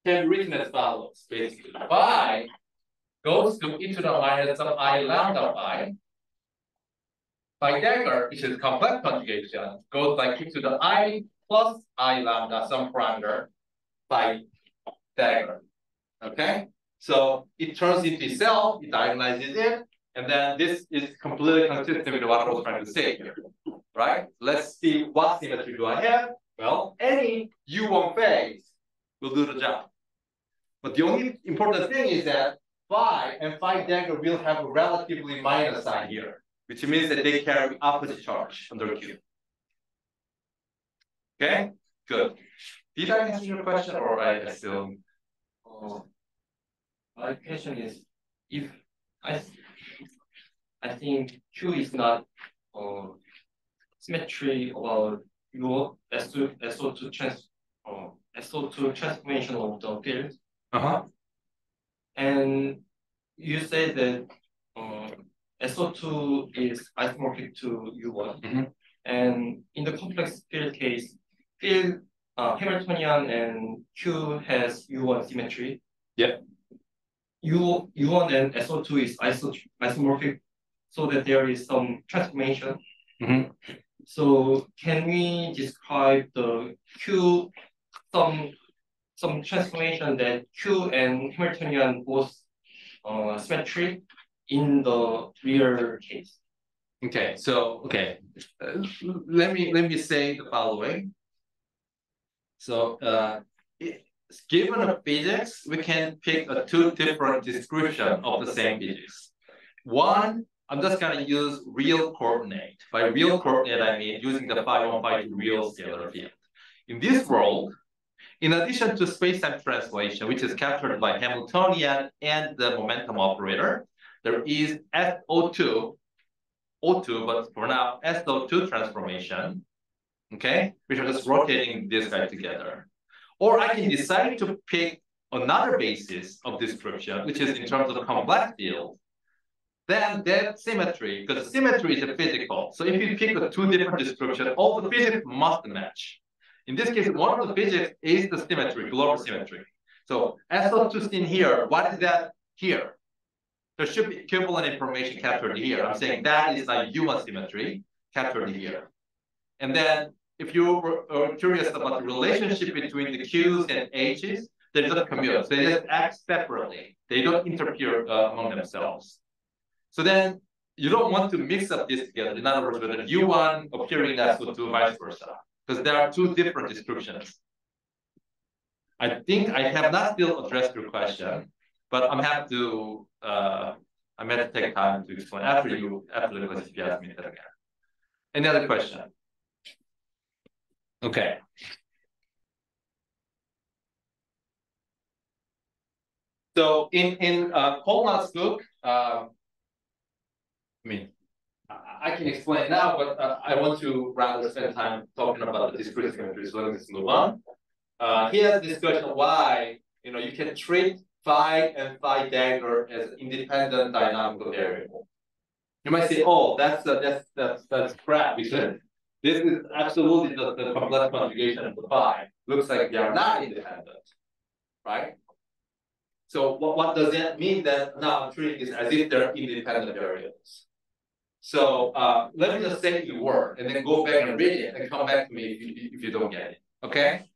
can be written as follows. Basically, phi goes to e to the minus of I lambda phi. Phi dagger, which is complex conjugation, goes like e to the I plus I lambda, some parameter, phi dagger. Okay? So it turns into itself, it diagonalizes it. And then this is completely consistent with what I was trying to say here, right? Let's see what symmetry do I have. Well, any U1 phase will do the job. But the only important thing is that phi and phi dagger will have a relatively minus sign here, which means that they carry opposite charge under Q. Okay, good. Did I answer your question, or I still? My question is, if I think Q is not symmetry about your SO2 transformation of the field. And you say that SO2 is isomorphic to U1. And in the complex field case, field Hamiltonian and Q has U1 symmetry. Yeah. U1 and SO2 is isomorphic, so that there is some transformation. So can we describe the Q, some transformation that Q and Hamiltonian both symmetry in the real case? Okay, so let me say the following. So given a physics, we can pick two different descriptions of the same physics. One, I'm just going to use real coordinate. By real coordinate, I mean using the phi 1, phi 2 real scalar field. In this world, in addition to space-time translation, which is captured by Hamiltonian and the momentum operator, there is SO2, but for now, SO2 transformation, okay, which are just rotating this guy together. Or I can decide to pick another basis of description, which is in terms of the complex field. Then that symmetry, because symmetry is a physical. So if you pick the two different descriptions, all the physics must match. In this case, one of the physics is the symmetry, global symmetry. So SO2 seen here, what is that here? There should be equivalent information captured here. I'm saying that is like U1 symmetry captured here. And then if you are curious about the relationship between the Q's and H's, they just commute. So they just act separately. They don't interfere among themselves. So then you don't want to mix up this together. In other words, whether U1 appearing as SO2, vice versa, because there are two different descriptions. I think I have not still addressed your question, but I'm happy to take time to explain after the question if you ask me that again. Any other question? Okay. So in Coleman's book, I can explain now, but I want to rather spend time talking about the discrete symmetry. So let's move on. Here's a discussion of why you can treat phi and phi dagger as independent dynamical variable. You might say, "Oh, that's crap," because this is absolutely the complex conjugation of the phi. Looks like they are not independent, right? So what does that mean? That now I'm treating this as if they're independent variables. So let me just say the word and then go back and read it and come back to me if you don't get it. Okay?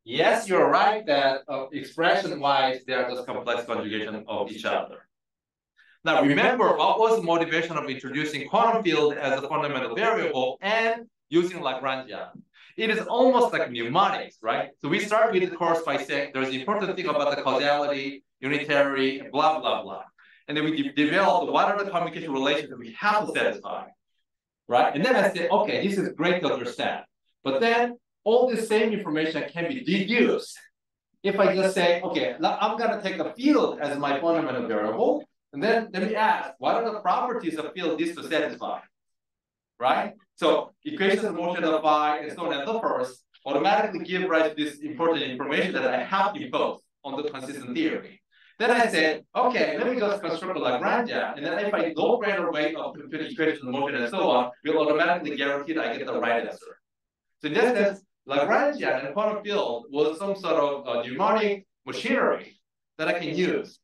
Yes, you're right that expression-wise they are just complex conjugation of each other. Now remember, what was the motivation of introducing quantum field as a fundamental variable and using Lagrangian? It is almost like mnemonics, right? So we start with the course by saying there's an important thing about the causality, unitary, blah, blah, blah. And then we develop what are the communication relations that we have to satisfy, right? And then I say, okay, this is great to understand. But then all the same information can be deduced if I just say, okay, I'm going to take a field as my fundamental variable, and then let me ask, what are the properties of field this to satisfy, right? So equations of motion of phi and so on and so forth automatically give rise to this important information that I have imposed on the consistent theory. Then I said, okay, let me just construct a Lagrangian, and then if I no greater way of computing equations of motion and so on, will automatically guarantee that I get the right answer. So in that sense, Lagrangian and quantum field was some sort of mnemonic machinery that I can use.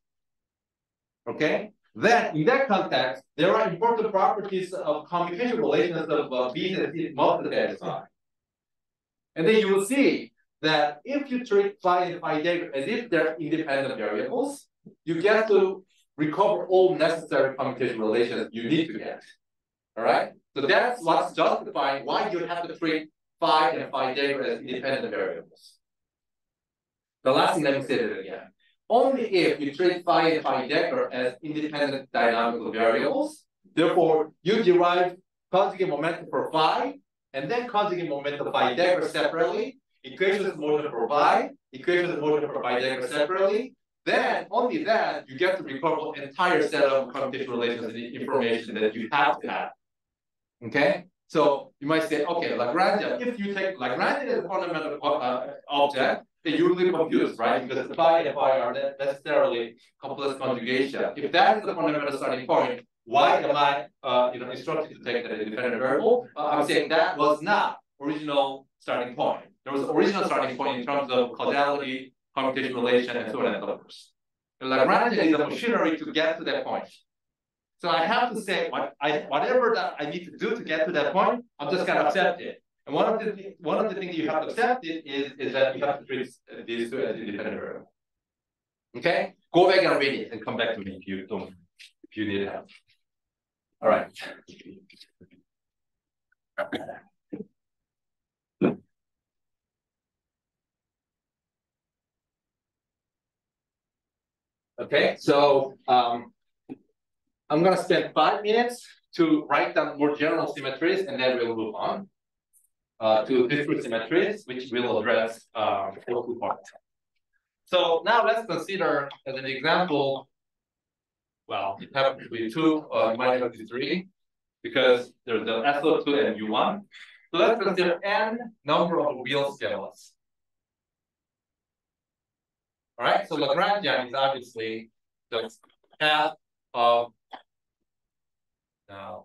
Okay? Then, in that context, there are important properties of communication relations of B and C must satisfy. And then you will see that if you treat phi and phi dagger as if they're independent variables, you get to recover all necessary communication relations you need to get. All right? So that's what's justifying why you have to treat phi and phi dagger as independent variables. The last thing, let me say that again. Only if you treat phi and phi dagger as independent dynamical variables, therefore you derive conjugate momentum for phi and then conjugate momentum for phi dagger separately, equations of motion for phi, equations of motion for phi dagger separately, then only then you get to recover an entire set of computation relations and information that you have to have. Okay? So you might say, okay, Lagrangian, if you take Lagrangian as a fundamental object, then you're really confused, right? Because the phi and phi are necessarily complex conjugation. If that is the fundamental starting point, why am I instructed to take that as a independent variable? I'm saying that was not original starting point. There was original starting point in terms of causality, computation relation, and so on and so forth. Lagrangian is a machinery to get to that point. So I have to say whatever that I need to do to get to that point, I'm just gonna accept it. And one of the things you have to accept it is that you have to treat these two as independent variables. Okay? Go back and read it and come back to me if you need help. All right. Okay, so I'm going to spend 5 minutes to write down more general symmetries, and then we'll move on to discrete symmetries, which we'll address for 2 parts. So now let's consider as an example, well, it happens to be 2, minus 3, because there's the SO2 and U1. So let's consider n number of real scalars. All right, so Lagrangian is obviously the path of now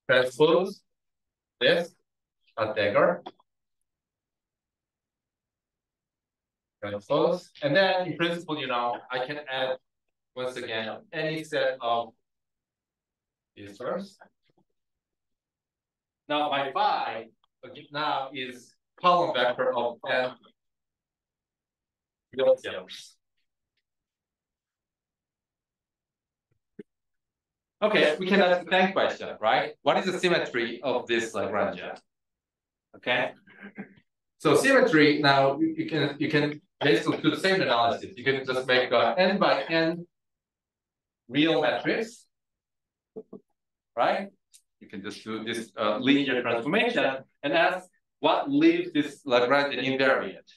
transpose this a dagger. Transpose. And then in principle, I can add once again any set of these terms. Now my phi now is column vector of n real scalars. Okay, we can ask the same question, right? What is the symmetry of this Lagrangian? Okay, so symmetry now you can basically do the same analysis. You can just make n by n real matrix, right? You can just do this linear transformation and ask what leaves this Lagrangian invariant.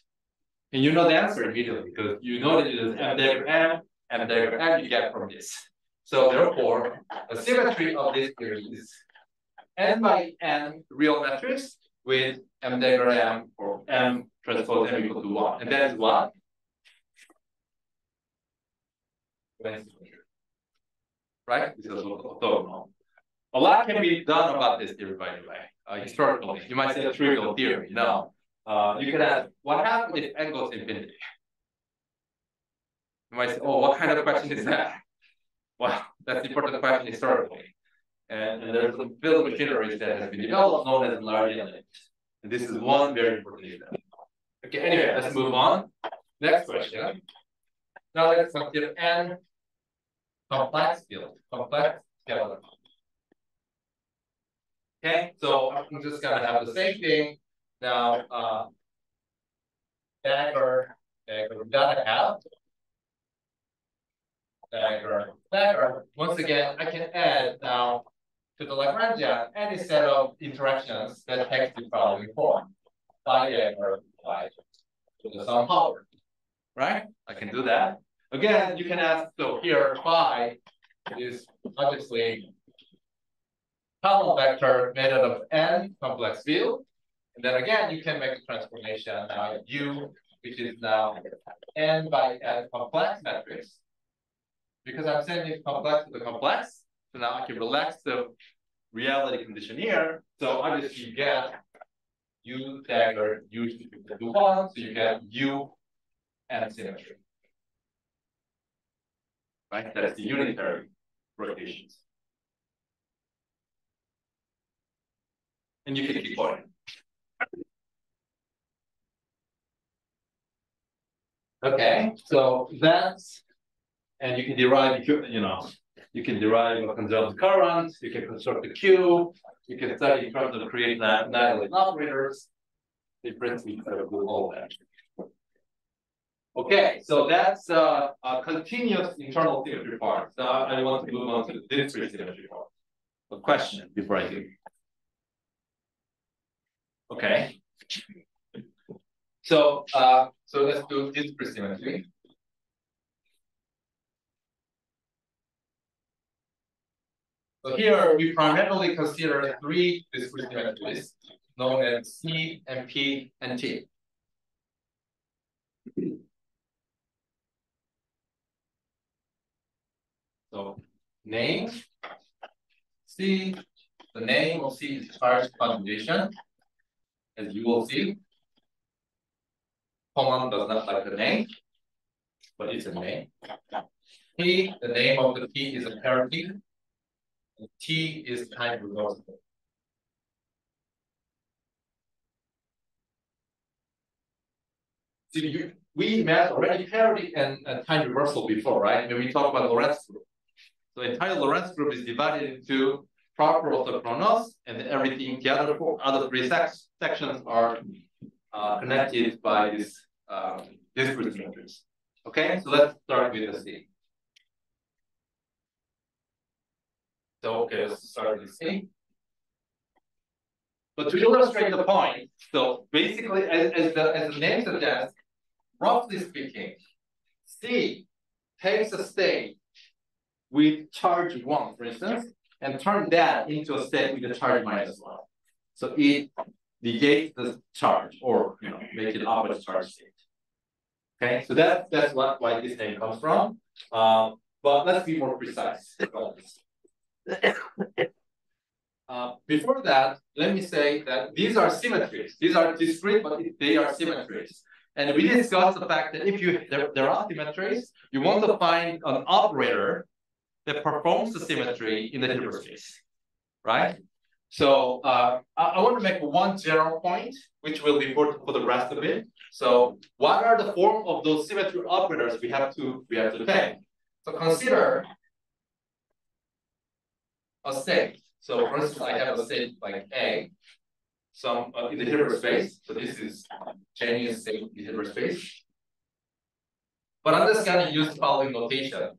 And you know the answer immediately because you know that it is m dagger m, m dagger m you get from this. So therefore, the symmetry of this theory is n by n real matrix with m dagger m or m transpose m equal to 1. And that is what? Right? This is orthogonal. A lot can be done about this theory, by the way. Historically, you might say a trivial theory. No. You can ask, what happens if n goes infinity? You might say, oh, what kind of question is that? Well, that's the important question historically. And there's a field of machinery that has been developed known as large limit. And this is one very important example. Okay, anyway, let's move on. Next question. Now let's consider n complex field, complex skeleton. Okay, so I'm just gonna have the same thing. Now, dagger, we gotta have dagger. Once again, I can add now to the Lagrangian any set of interactions that takes the following form. Phi dagger phi to the sum power. Right? I can do that. Again, you can ask, so here phi is obviously column vector made out of n complex field. And then again, you can make a transformation now U, which is now n by n complex matrix. Because I'm sending complex to the complex, so now I can relax the reality condition here. So obviously you get U dagger U equal to 1, so you get U and symmetry. Right? That's the unitary rotations. And you can keep going. Okay, so that's, and you can derive, you can derive a conserved current, you can construct a Q, you can study in terms of create nihilist operators. They principally do all that. Okay, so that's a continuous internal symmetry part. Now I want to move on to the discrete symmetry part. A question before I do. Okay. So let's do discrete symmetry. So here we primarily consider 3 discrete symmetries known as C and P and T. So name C, the name of C is charge conjugation, as you will see. Common does not like the name, but it's a name. P, the name of the P is a parity. T is time reversible. So we met already parity and time reversal before, right? When we talk about Lorentz group. So the entire Lorentz group is divided into proper orthochronos, and then everything, the other 3 sections are connected by this discrete symmetries. Okay, so let's start with the C. So okay, let's start with C. But to illustrate the point, so basically, as the name suggests, roughly speaking, C takes a state with charge 1, for instance, and turn that into a state with a charge -1. So it negates the charge, or make it opposite charge state. Okay, so that's why this name comes from. But let's be more precise about this. Before that, let me say that these are symmetries. These are discrete, but they are symmetries. And we discussed the fact that if there are symmetries, you want to find an operator that performs the symmetry in the Hilbert space, right? So I want to make one general point, which will be important for the rest of it. So what are the form of those symmetry operators we have to take? So consider a state. So for instance, I have a state like A, some in the Hilbert space. So this is genuine state in the Hilbert space. But I'm just going to use the following notation.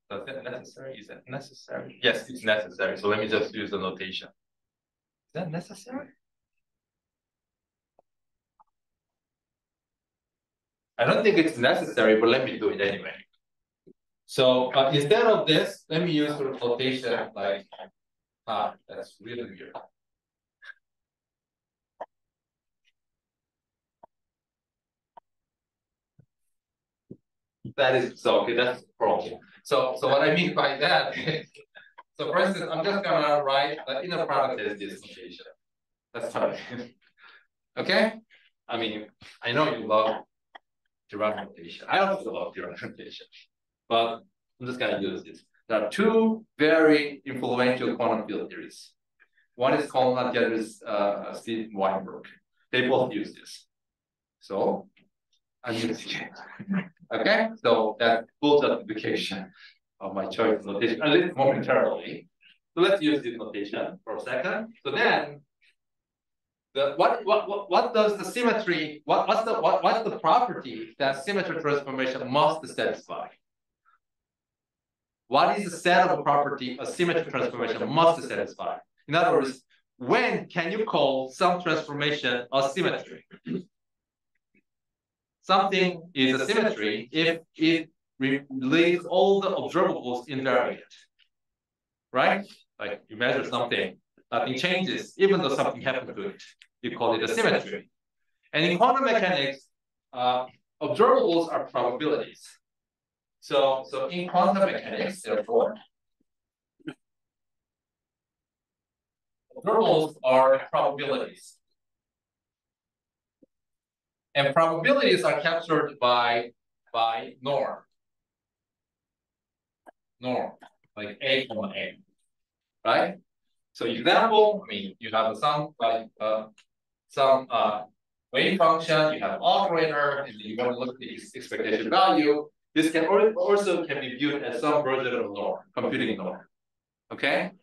Is that necessary? Is that necessary? Yes, it's necessary. So let me just use the notation. Is that necessary? I don't think it's necessary, but let me do it anyway. So instead of this, let me use the notation like, that's really weird. That is so okay, that's the problem. So what I mean by that, so for instance, I'm just gonna write the inner product as this notation. That's fine. Okay? I mean, I know you love Dirac notation. I also love Dirac notation. But I'm just gonna use this. There are two very influential quantum field theories. One is Coleman, the other is Steve Weinberg. They both use this. So I'm using it. Okay, so that's full justification of my choice of notation, at least momentarily. So let's use this notation for a second. So then, what does the symmetry? What's the property that symmetry transformation must satisfy? What is the set of property a symmetry transformation must satisfy? In other words, when can you call some transformation a symmetry? Something is a symmetry if it leaves all the observables invariant, right? Like you measure something, nothing changes, even though something happened to it. You call it a symmetry. And in quantum mechanics, observables are probabilities. So in quantum mechanics, therefore, observables are probabilities. And probabilities are captured by norm. Norm, like A, A, right? So example, I mean, you have some wave function, you have operator, and you want to look at the expectation value. This can also be viewed as some version of norm, computing norm. Okay?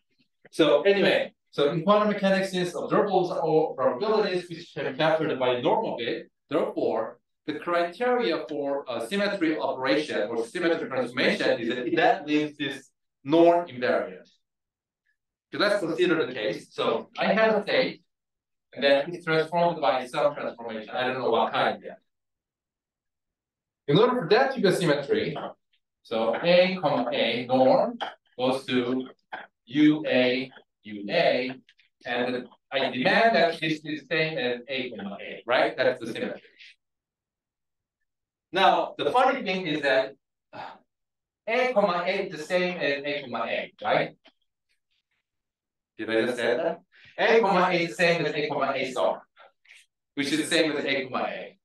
So anyway, so in quantum mechanics, since observables are probabilities which can be captured by normal bit, therefore, the criteria for a symmetry operation or symmetry transformation is that leaves this norm invariant. So let's consider the case. So I have a state, and then it's transformed by some transformation. I don't know what kind yet. In order for that to be a symmetry, so A, A norm goes to UA, UA, and I demand that this is the same as A, A, right? That's the symmetry. Now, the funny thing is that A, A is the same as A, A, right? Did I just say that? A, A is the same as A star, which is the same as A, A.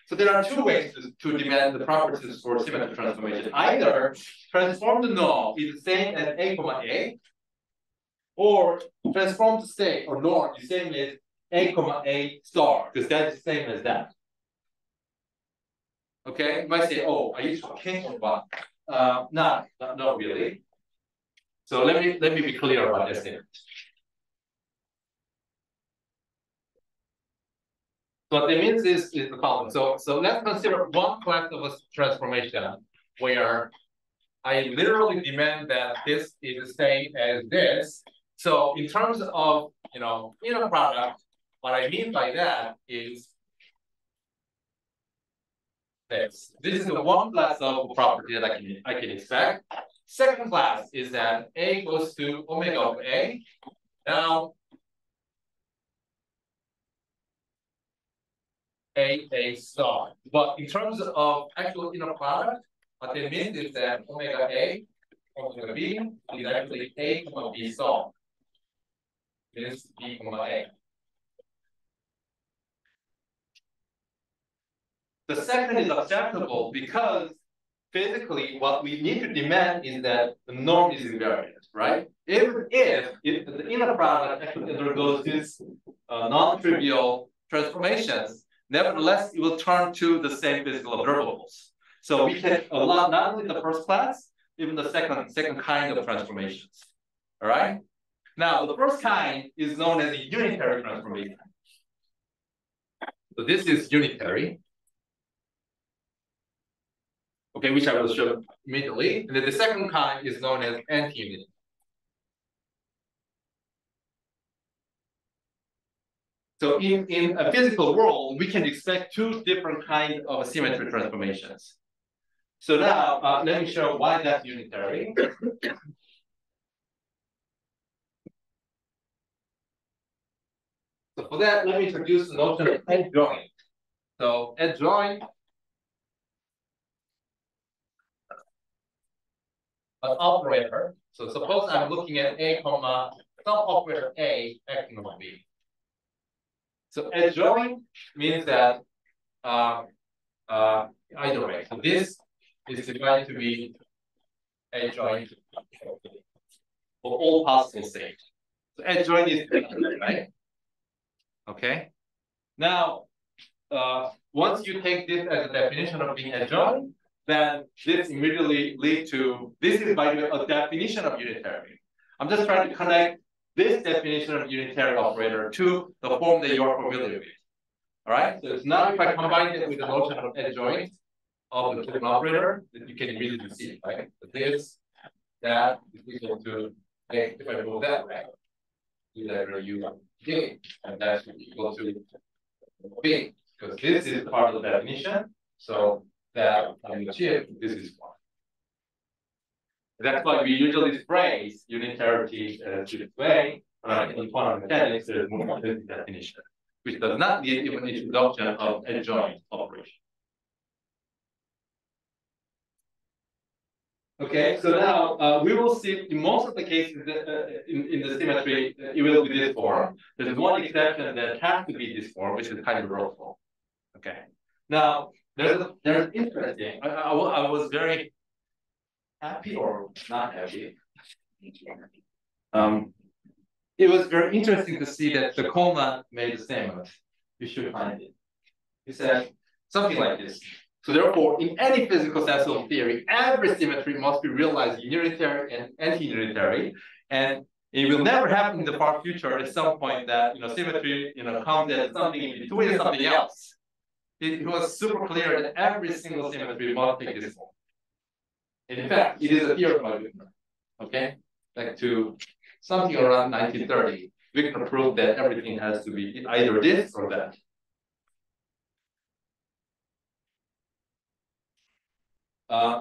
So there are two ways to demand the properties for symmetry transformation. Either transform the norm is the same as A, or transform the state or norm is the same as A star, because that's the same as that. Okay, you might say, oh, are you talking about? Not really. So let me be clear about this statement. So what it means is the following. So let's consider one class of a transformation where I literally demand that this is the same as this. So in terms of inner product, what I mean by that is this. This is the one class of property that I can expect. Second class is that A goes to omega of A. Now A star. But in terms of actual inner product, what it means is that omega A, omega B is actually A, B star. This B, A. The second is acceptable because physically what we need to demand is that the norm is invariant, right? Even if the inner product actually undergoes these non-trivial transformations, nevertheless, it will turn to the same physical observables. So we can allow not only the first class, even the second kind of transformations. All right? Now, the first kind is known as a unitary transformation. So this is unitary. Okay, which I will show immediately. And then the second kind is known as anti-unity. So in a physical world, we can expect two different kinds of symmetry transformations. So now let me show why that's unitary. So for that, let me introduce the notion of adjoint. So adjoint an operator. So suppose I'm looking at A comma some operator A acting on B. So adjoint means that either way. So this is defined to be adjoint for all possible states. So adjoint is right. Okay. Now, once you take this as a definition of being adjoint, then this immediately leads to this is by the way a definition of unitary. I'm just trying to connect this definition of unitary operator to the form that you're familiar with. All right. So it's not if I combine it with the notion of adjoint of the token operator that you can immediately see, right? But this, that is equal to if I go that way, whatever you get, and that should equal to B, because this is part of the definition. So that I'm achieved, this is one. That's why we usually phrase unitarity this way. In quantum mechanics, there's more definition, which does not need even introduction of adjoint operation. Okay, so now we will see in most of the cases in the symmetry, it will be this form. There's one exception that has to be this form, which is kind of rotable. Okay, now there's interesting. I was very happy or not happy. It was very interesting to see that the Coleman made the statement. You should find it. He said something like this. So therefore, in any physical sense of theory, every symmetry must be realized unitary and anti-unitary. And it will never happen in the far future at some point that symmetry comes as something in between something else. It was super clear that every single symmetry must take this form. And in fact, it is a theorem by Wigner. Okay? Back to something around 1930, Wigner proved that everything has to be either this or that.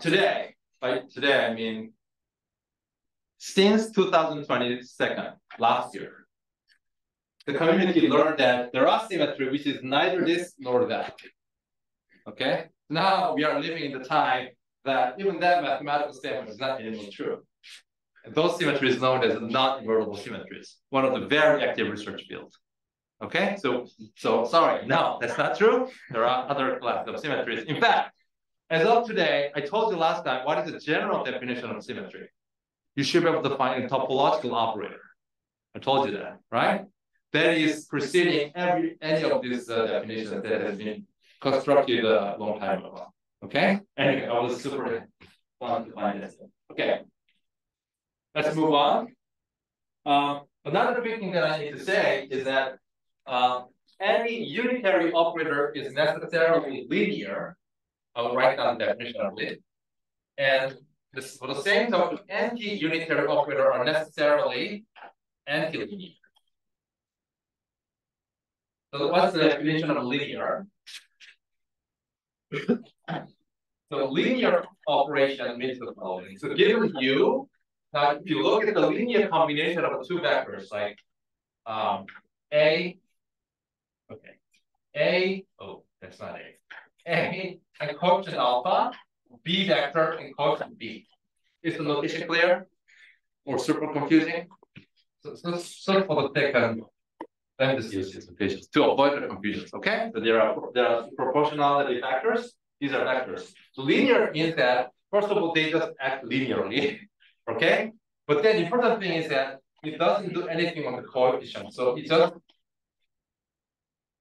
Today, I mean, since 2022, last year, the community learned that there are symmetry which is neither this nor that. Okay, now we are living in the time that even that mathematical statement is not anymore true. And those symmetries known as non-invertible symmetries, one of the very active research fields. Okay, so sorry, no, that's not true. There are other classes of symmetries. In fact, as of today, I told you last time, what is the general definition of symmetry? You should be able to find a topological operator. I told you that, right? That is preceding any of these definitions that has been constructed a long time ago. Okay? Anyway, I was super fun to find this. Okay. Let's move on. Another big thing that I need to say is that any unitary operator is necessarily linear. I'll write down the definition of it. And for the same token, anti-unitary operator are necessarily anti-linear. So what's the definition of linear? So linear operation means the following. So given U, now if you look at the linear combination of two vectors like A, okay, A, oh, that's not A. A and quotient alpha, B vector and quotient B. Is the notation clear? Or super confusing? So for the second, let me just use these notations to avoid the confusions, okay? So there are proportionality factors. These are vectors. So linear means that, first of all, they just act linearly, okay? But then the important thing is that it doesn't do anything on the coefficient. So it just,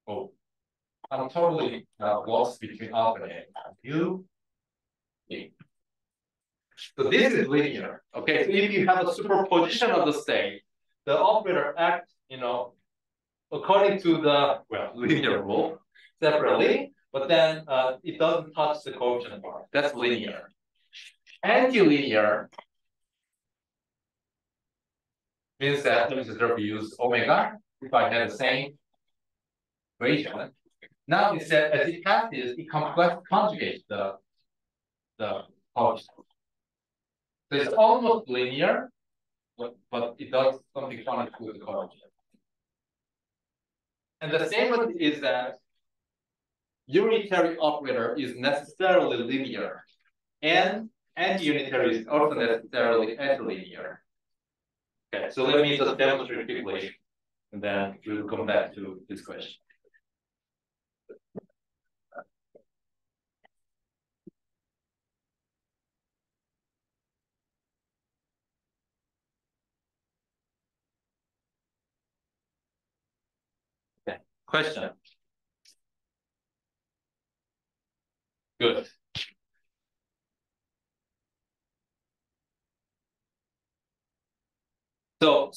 oh, I'm totally lost between alpha and A. U, B. So this is linear, okay? So if you have a superposition of the state, the operator acts, according to the, linear rule separately, but then it doesn't touch the coefficient part. That's linear. Anti-linear means that, let me just use omega, if I have the same equation. Now instead, as it passes, it conjugates the the coefficient. So it's almost linear, but it does something funny to the coefficient. And the statement is that unitary operator is necessarily linear, and anti-unitary is also necessarily antilinear. Okay, so let me just demonstrate quickly, and then we'll come back to this question. Okay, question. Good. So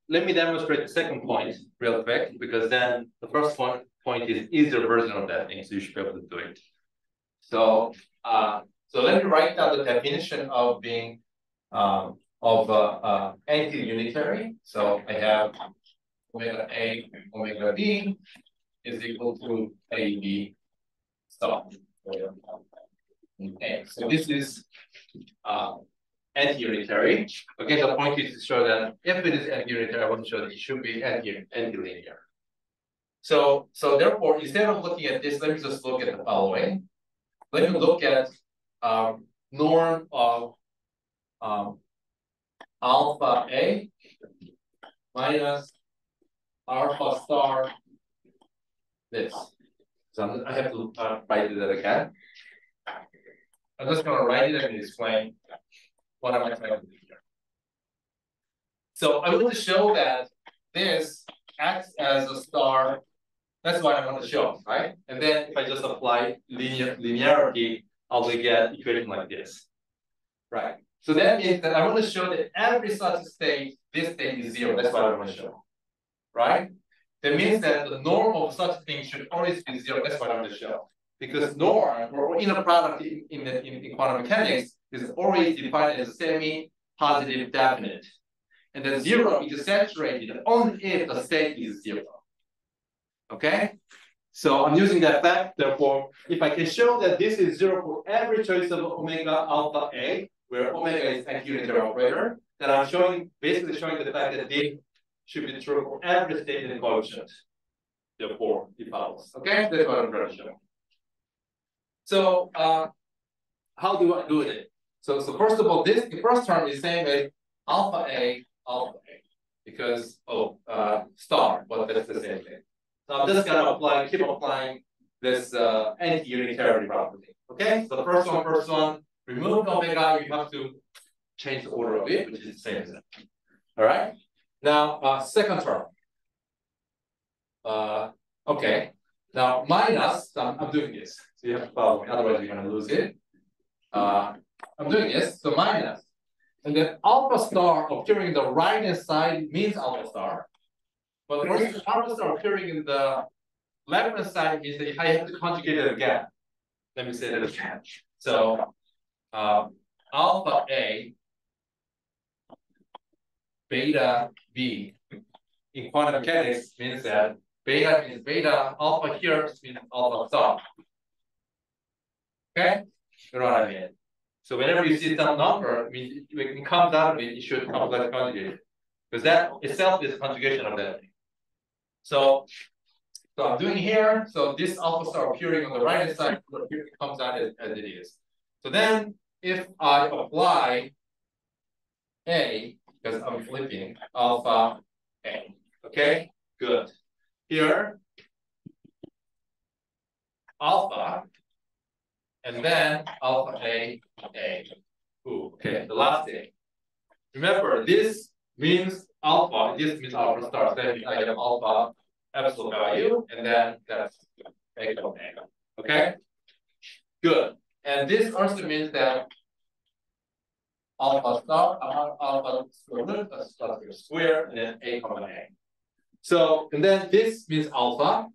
let me demonstrate the second point real quick, because then the first point is easier version of that thing, so you should be able to do it. So let me write down the definition of being anti-unitary. So I have omega A, omega B is equal to AB star. Okay, so this is anti-unitary. Again, the point is to show that if it is anti-unitary, I want to show that it should be anti-linear. So therefore, instead of looking at this, let me just look at the following. Let me look at norm of alpha A minus alpha star this. So I have to write it again. I'm just going to write it and explain what am I trying to do here. So I want to show that this acts as a star. That's what I want to show, right? And then if I just apply linearity, I'll get equation like this, right? So that means that I want to show that every such state, this state is zero. That's what I want to show, right? That means that the norm of such thing should always be zero. That's what I want to show. Because norm or inner product in quantum mechanics is always defined as a semi-positive definite. And the zero is saturated only if the state is zero. Okay? So I'm using that fact. Therefore, if I can show that this is zero for every choice of omega alpha A, where omega is anti-unitary operator, then I'm basically showing the fact that this should be true for every state in the coefficient. Therefore, it follows. Okay? That's what I'm trying to show. So how do I do it? So first of all, the first term is same as alpha A, because star, but that's the same thing. So I'm just gonna keep applying this anti-unitary property. Okay, so the first one, remove omega, you have to change the order of it, which is the same as that. All right. Now second term. Okay. Now minus, I'm doing this. So you have to follow me, otherwise you're gonna lose it. I'm doing this, so minus. And then alpha star appearing in the right hand side means alpha star. But versus alpha star appearing in the left hand side means that I have to conjugate it again. Let me say that again. So alpha A, beta B in quantum mechanics means that beta means beta, alpha here means alpha star. Okay? You know what I mean? So whenever you see some number, when it comes out of it, it should complex conjugate. Because that itself is a conjugation of that thing. So I'm doing here, so this alpha star appearing on the right hand side comes out as it is. So then if I apply A, because I'm flipping alpha A. Okay, good. Here, alpha, and then alpha A. Ooh, okay, the last thing. Remember, this means alpha, this means alpha star. So then I have alpha absolute value, and then that's A. Okay? Good. And this also means that alpha star, alpha square, and then A, A. So, and then this means alpha,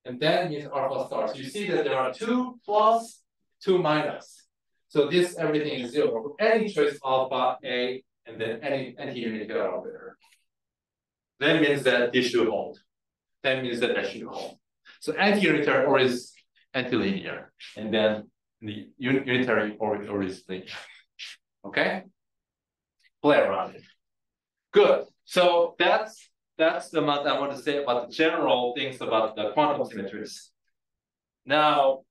and then means alpha star. So you see that there are 2 plus, 2 minus. So this everything is 0 for any choice alpha, A, and then any anti-unitary operator. That means that this should hold. That means that should hold. So anti-unitary or is antilinear. And then the unitary originally. Okay? Play around it. Good. So that's the amount I want to say about the general things about the quantum symmetries. Now.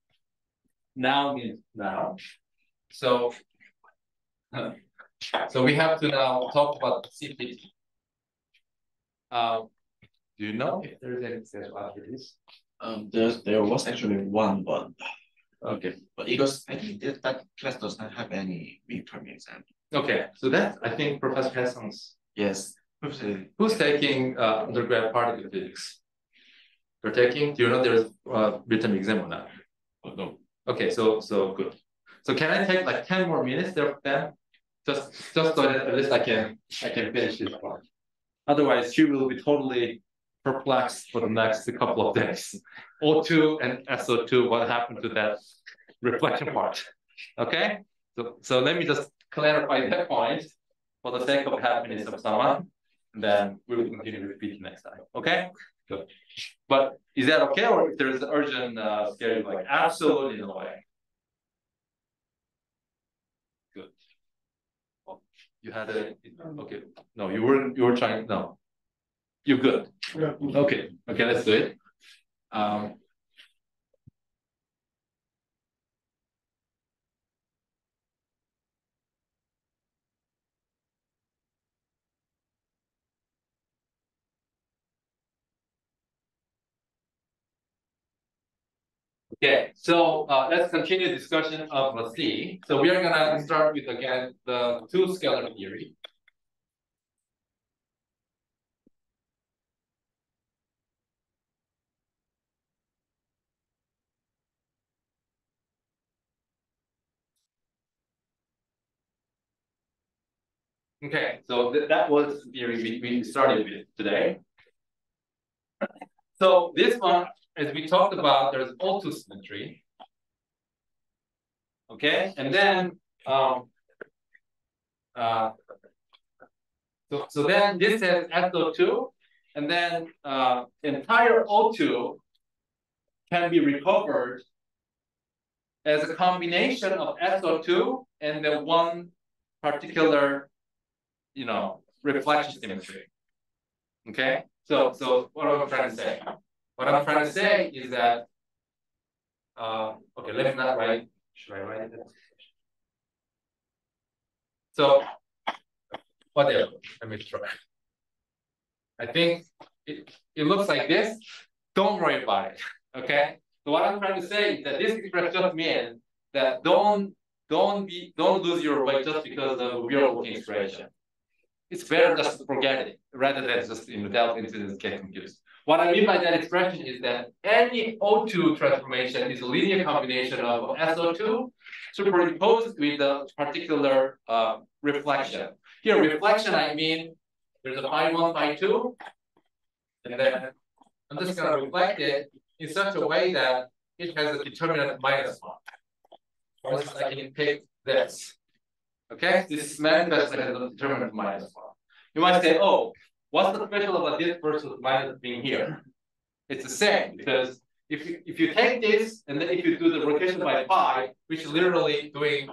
So we have to now talk about CPT. Do you know if there is any schedule after this? There was actually one, but Okay. but because I think that class does not have any midterm exam. Okay. So that's, I think, Professor Hesson's. Yes. Who's taking undergrad particle physics? You're taking? Do you know there's midterm exam or not? Oh, no. Okay. So good. So can I take like 10 more minutes there then? Just so that at least I can finish this part. Otherwise, she will be totally perplexed for the next couple of days. O2 and SO2, what happened to that reflection part? Okay? So let me just clarify that point for the sake of happiness of someone. And then we will continue to repeat next time. Okay? Good. But is that okay? Or if there's an urgent schedule, like absolutely no way. Good. Well, you had a okay. No, you were trying. No, you're good. Okay. Okay, let's do it. Okay, so let's continue discussion of the C. So we are gonna start with again the two-scalar theory. Okay, so that was the theory we started with today. So this one, as we talked about, there's O2 symmetry. Okay, and then so then this has SO2, and then entire O2 can be recovered as a combination of SO2 and the one particular, reflection symmetry. Okay, so what am I trying to say? What I'm trying to say is that okay, let me not write. Should I write it? So whatever. Let me try. I think it looks like this. Don't worry about it. Okay. So what I'm trying to say is that this expression just means that don't lose your way just because of weird looking expression. It's better just to forget it rather than just delve into this, get confused. What I mean by that expression is that any O2 transformation is a linear combination of SO2 superimposed with a particular reflection. Here, reflection, I mean there's a phi1, phi2, and then I'm just going to reflect it in such a way that it has a determinant -1. For instance, I can pick this. Okay, this manifestly has a determinant -1. You might say, oh, what's the special about this versus minus being here? It's the same, because if you take this and then if you do the rotation by pi, which is literally doing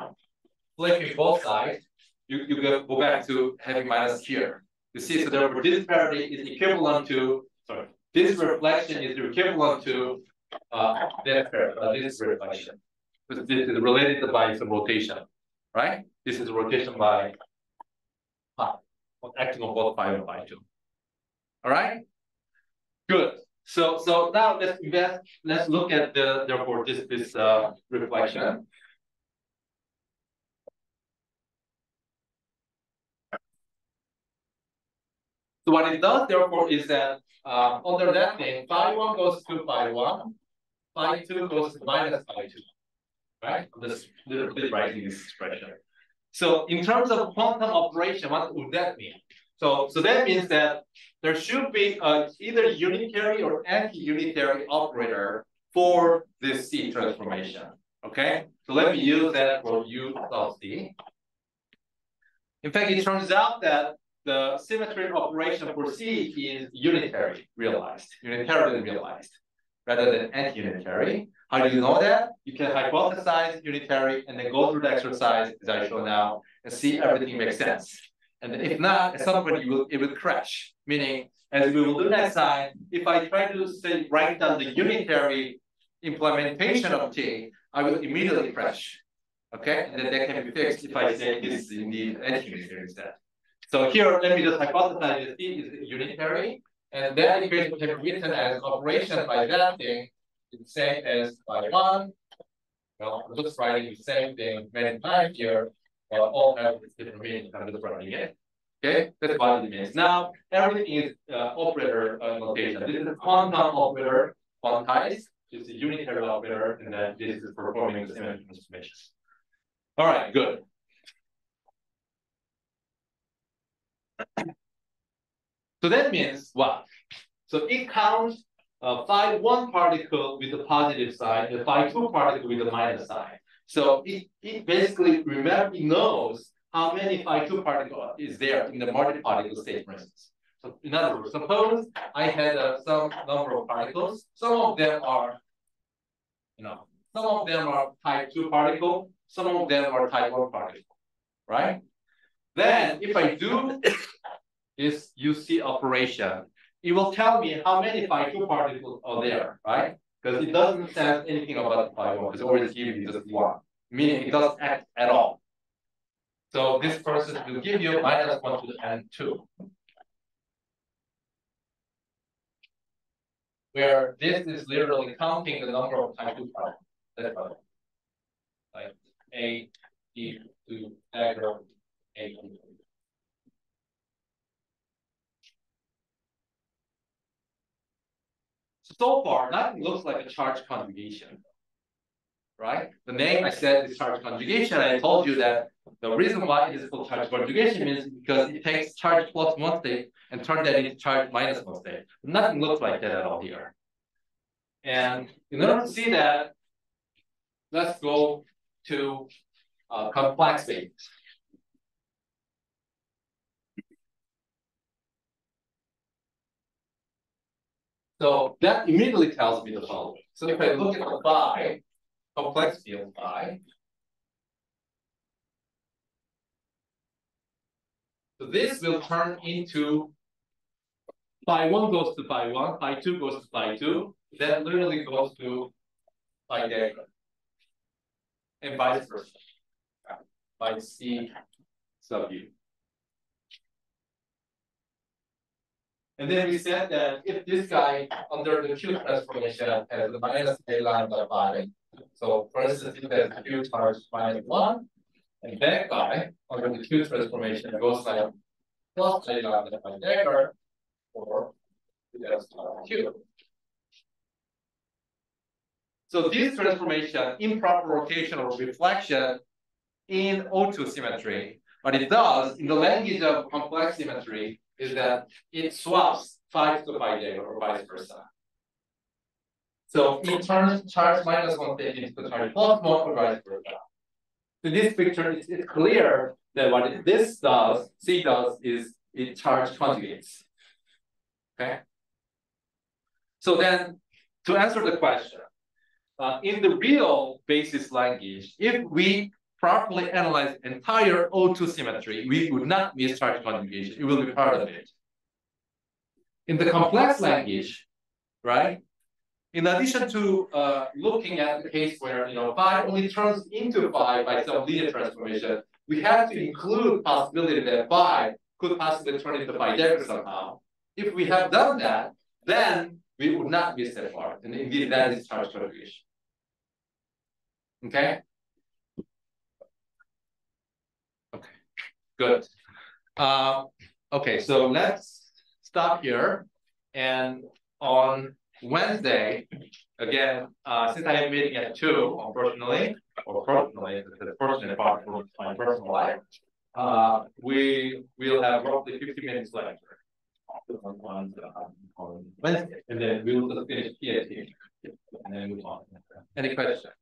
flipping both sides, you go back to having minus here. You see, so therefore this parity is equivalent to, sorry, this reflection is equivalent to this reflection. Because this is related by some rotation, right? This is a rotation by pi, acting on both pi and pi2. All right? Good. So now let's look at therefore this reflection. So what it does therefore is that under that name, phi1 goes to phi1, phi2 goes to minus phi2. Right? I'm just literally writing this expression. So in terms of quantum operation, what would that mean? So that means that there should be either unitary or anti-unitary operator for this C transformation. Okay, so let me use that for U of C. In fact, it turns out that the symmetry operation for C is unitary realized, unitarily realized, rather than anti-unitary. How do you know that? You can hypothesize unitary and then go through the exercise as I show now and see everything makes sense. And if not, at some point it will crash. Meaning, as we will do next time, if I try to say write down the unitary implementation of T, I will immediately crash. Okay, and then that can be fixed if I say this is indeed anti-unitary instead. So here, let me just hypothesize that T is unitary, and that equation can be written as operation by that thing is the same as by one. Well, I'm just writing the same thing many times here, but all have different meanings. I'm just writing it. Okay, that's what it means. Now, everything is operator notation. This is a quantum operator, quantized. It's a unitary operator, and then this is performing the symmetry transformation. All right, good. So that means what? So it counts phi 1 particle with the positive sign and phi 2 particle with the minus sign. So it basically it knows how many phi 2 particle is there in the multi-particle state, for instance. So in other words, suppose I had some number of particles. Some of them are, some of them are type 2 particle, some of them are type 1 particle, right? Then if I do this UC operation, it will tell me how many phi 2 particles are there, right? Because it doesn't say anything about phi 1, it's always giving you just one, meaning it doesn't act at all. So this process will give you minus 1 to the n2. Where this is literally counting the number of type 2 particles. That's right. Like A, E, 2, dagger, A, so far, nothing looks like a charge conjugation, right? The name I said is charge conjugation. I told you that the reason why it is called charge conjugation means because it takes charge plus one state and turns that into charge minus one state. Nothing looks like that at all here. And in order to see that, let's go to complex states. So that immediately tells me the following. So if I look at the phi, complex field phi, so this will turn into phi 1 goes to phi 1, phi 2 goes to phi 2, that literally goes to phi dagger, and vice versa, by C sub U. And then we said that if this guy under the Q transformation has the minus A lambda phi, so for instance, if there's Q charge minus 1, and that guy under the Q transformation goes like plus A lambda phi dagger, or just Q. So this transformation, improper rotation or reflection in O2 symmetry, what it does in the language of complex symmetry is that it swaps phi to phi dagger or vice versa. So it turns charge minus 1 state into charge plus 1 or vice versa. In this picture, it's clear that what this does, C does, is it charge conjugates. Okay? So then, to answer the question, in the real basis language, if we properly analyze entire O2 symmetry, we would not miss charge conjugation. It will be part of it. In the complex language, right? In addition to looking at the case where phi only turns into phi by some linear transformation, we have to include possibility that phi could possibly turn into phi dagger somehow. If we have done that, then we would not miss that part. And indeed, that is charge conjugation. Okay? Okay, good. Okay, so let's stop here. And on Wednesday, again, since I am meeting at 2, unfortunately, or fortunately, the fortunate part of my personal life, we will have roughly 50 minutes lecture on Wednesday, and then we will just finish PhD and then move on. Any questions?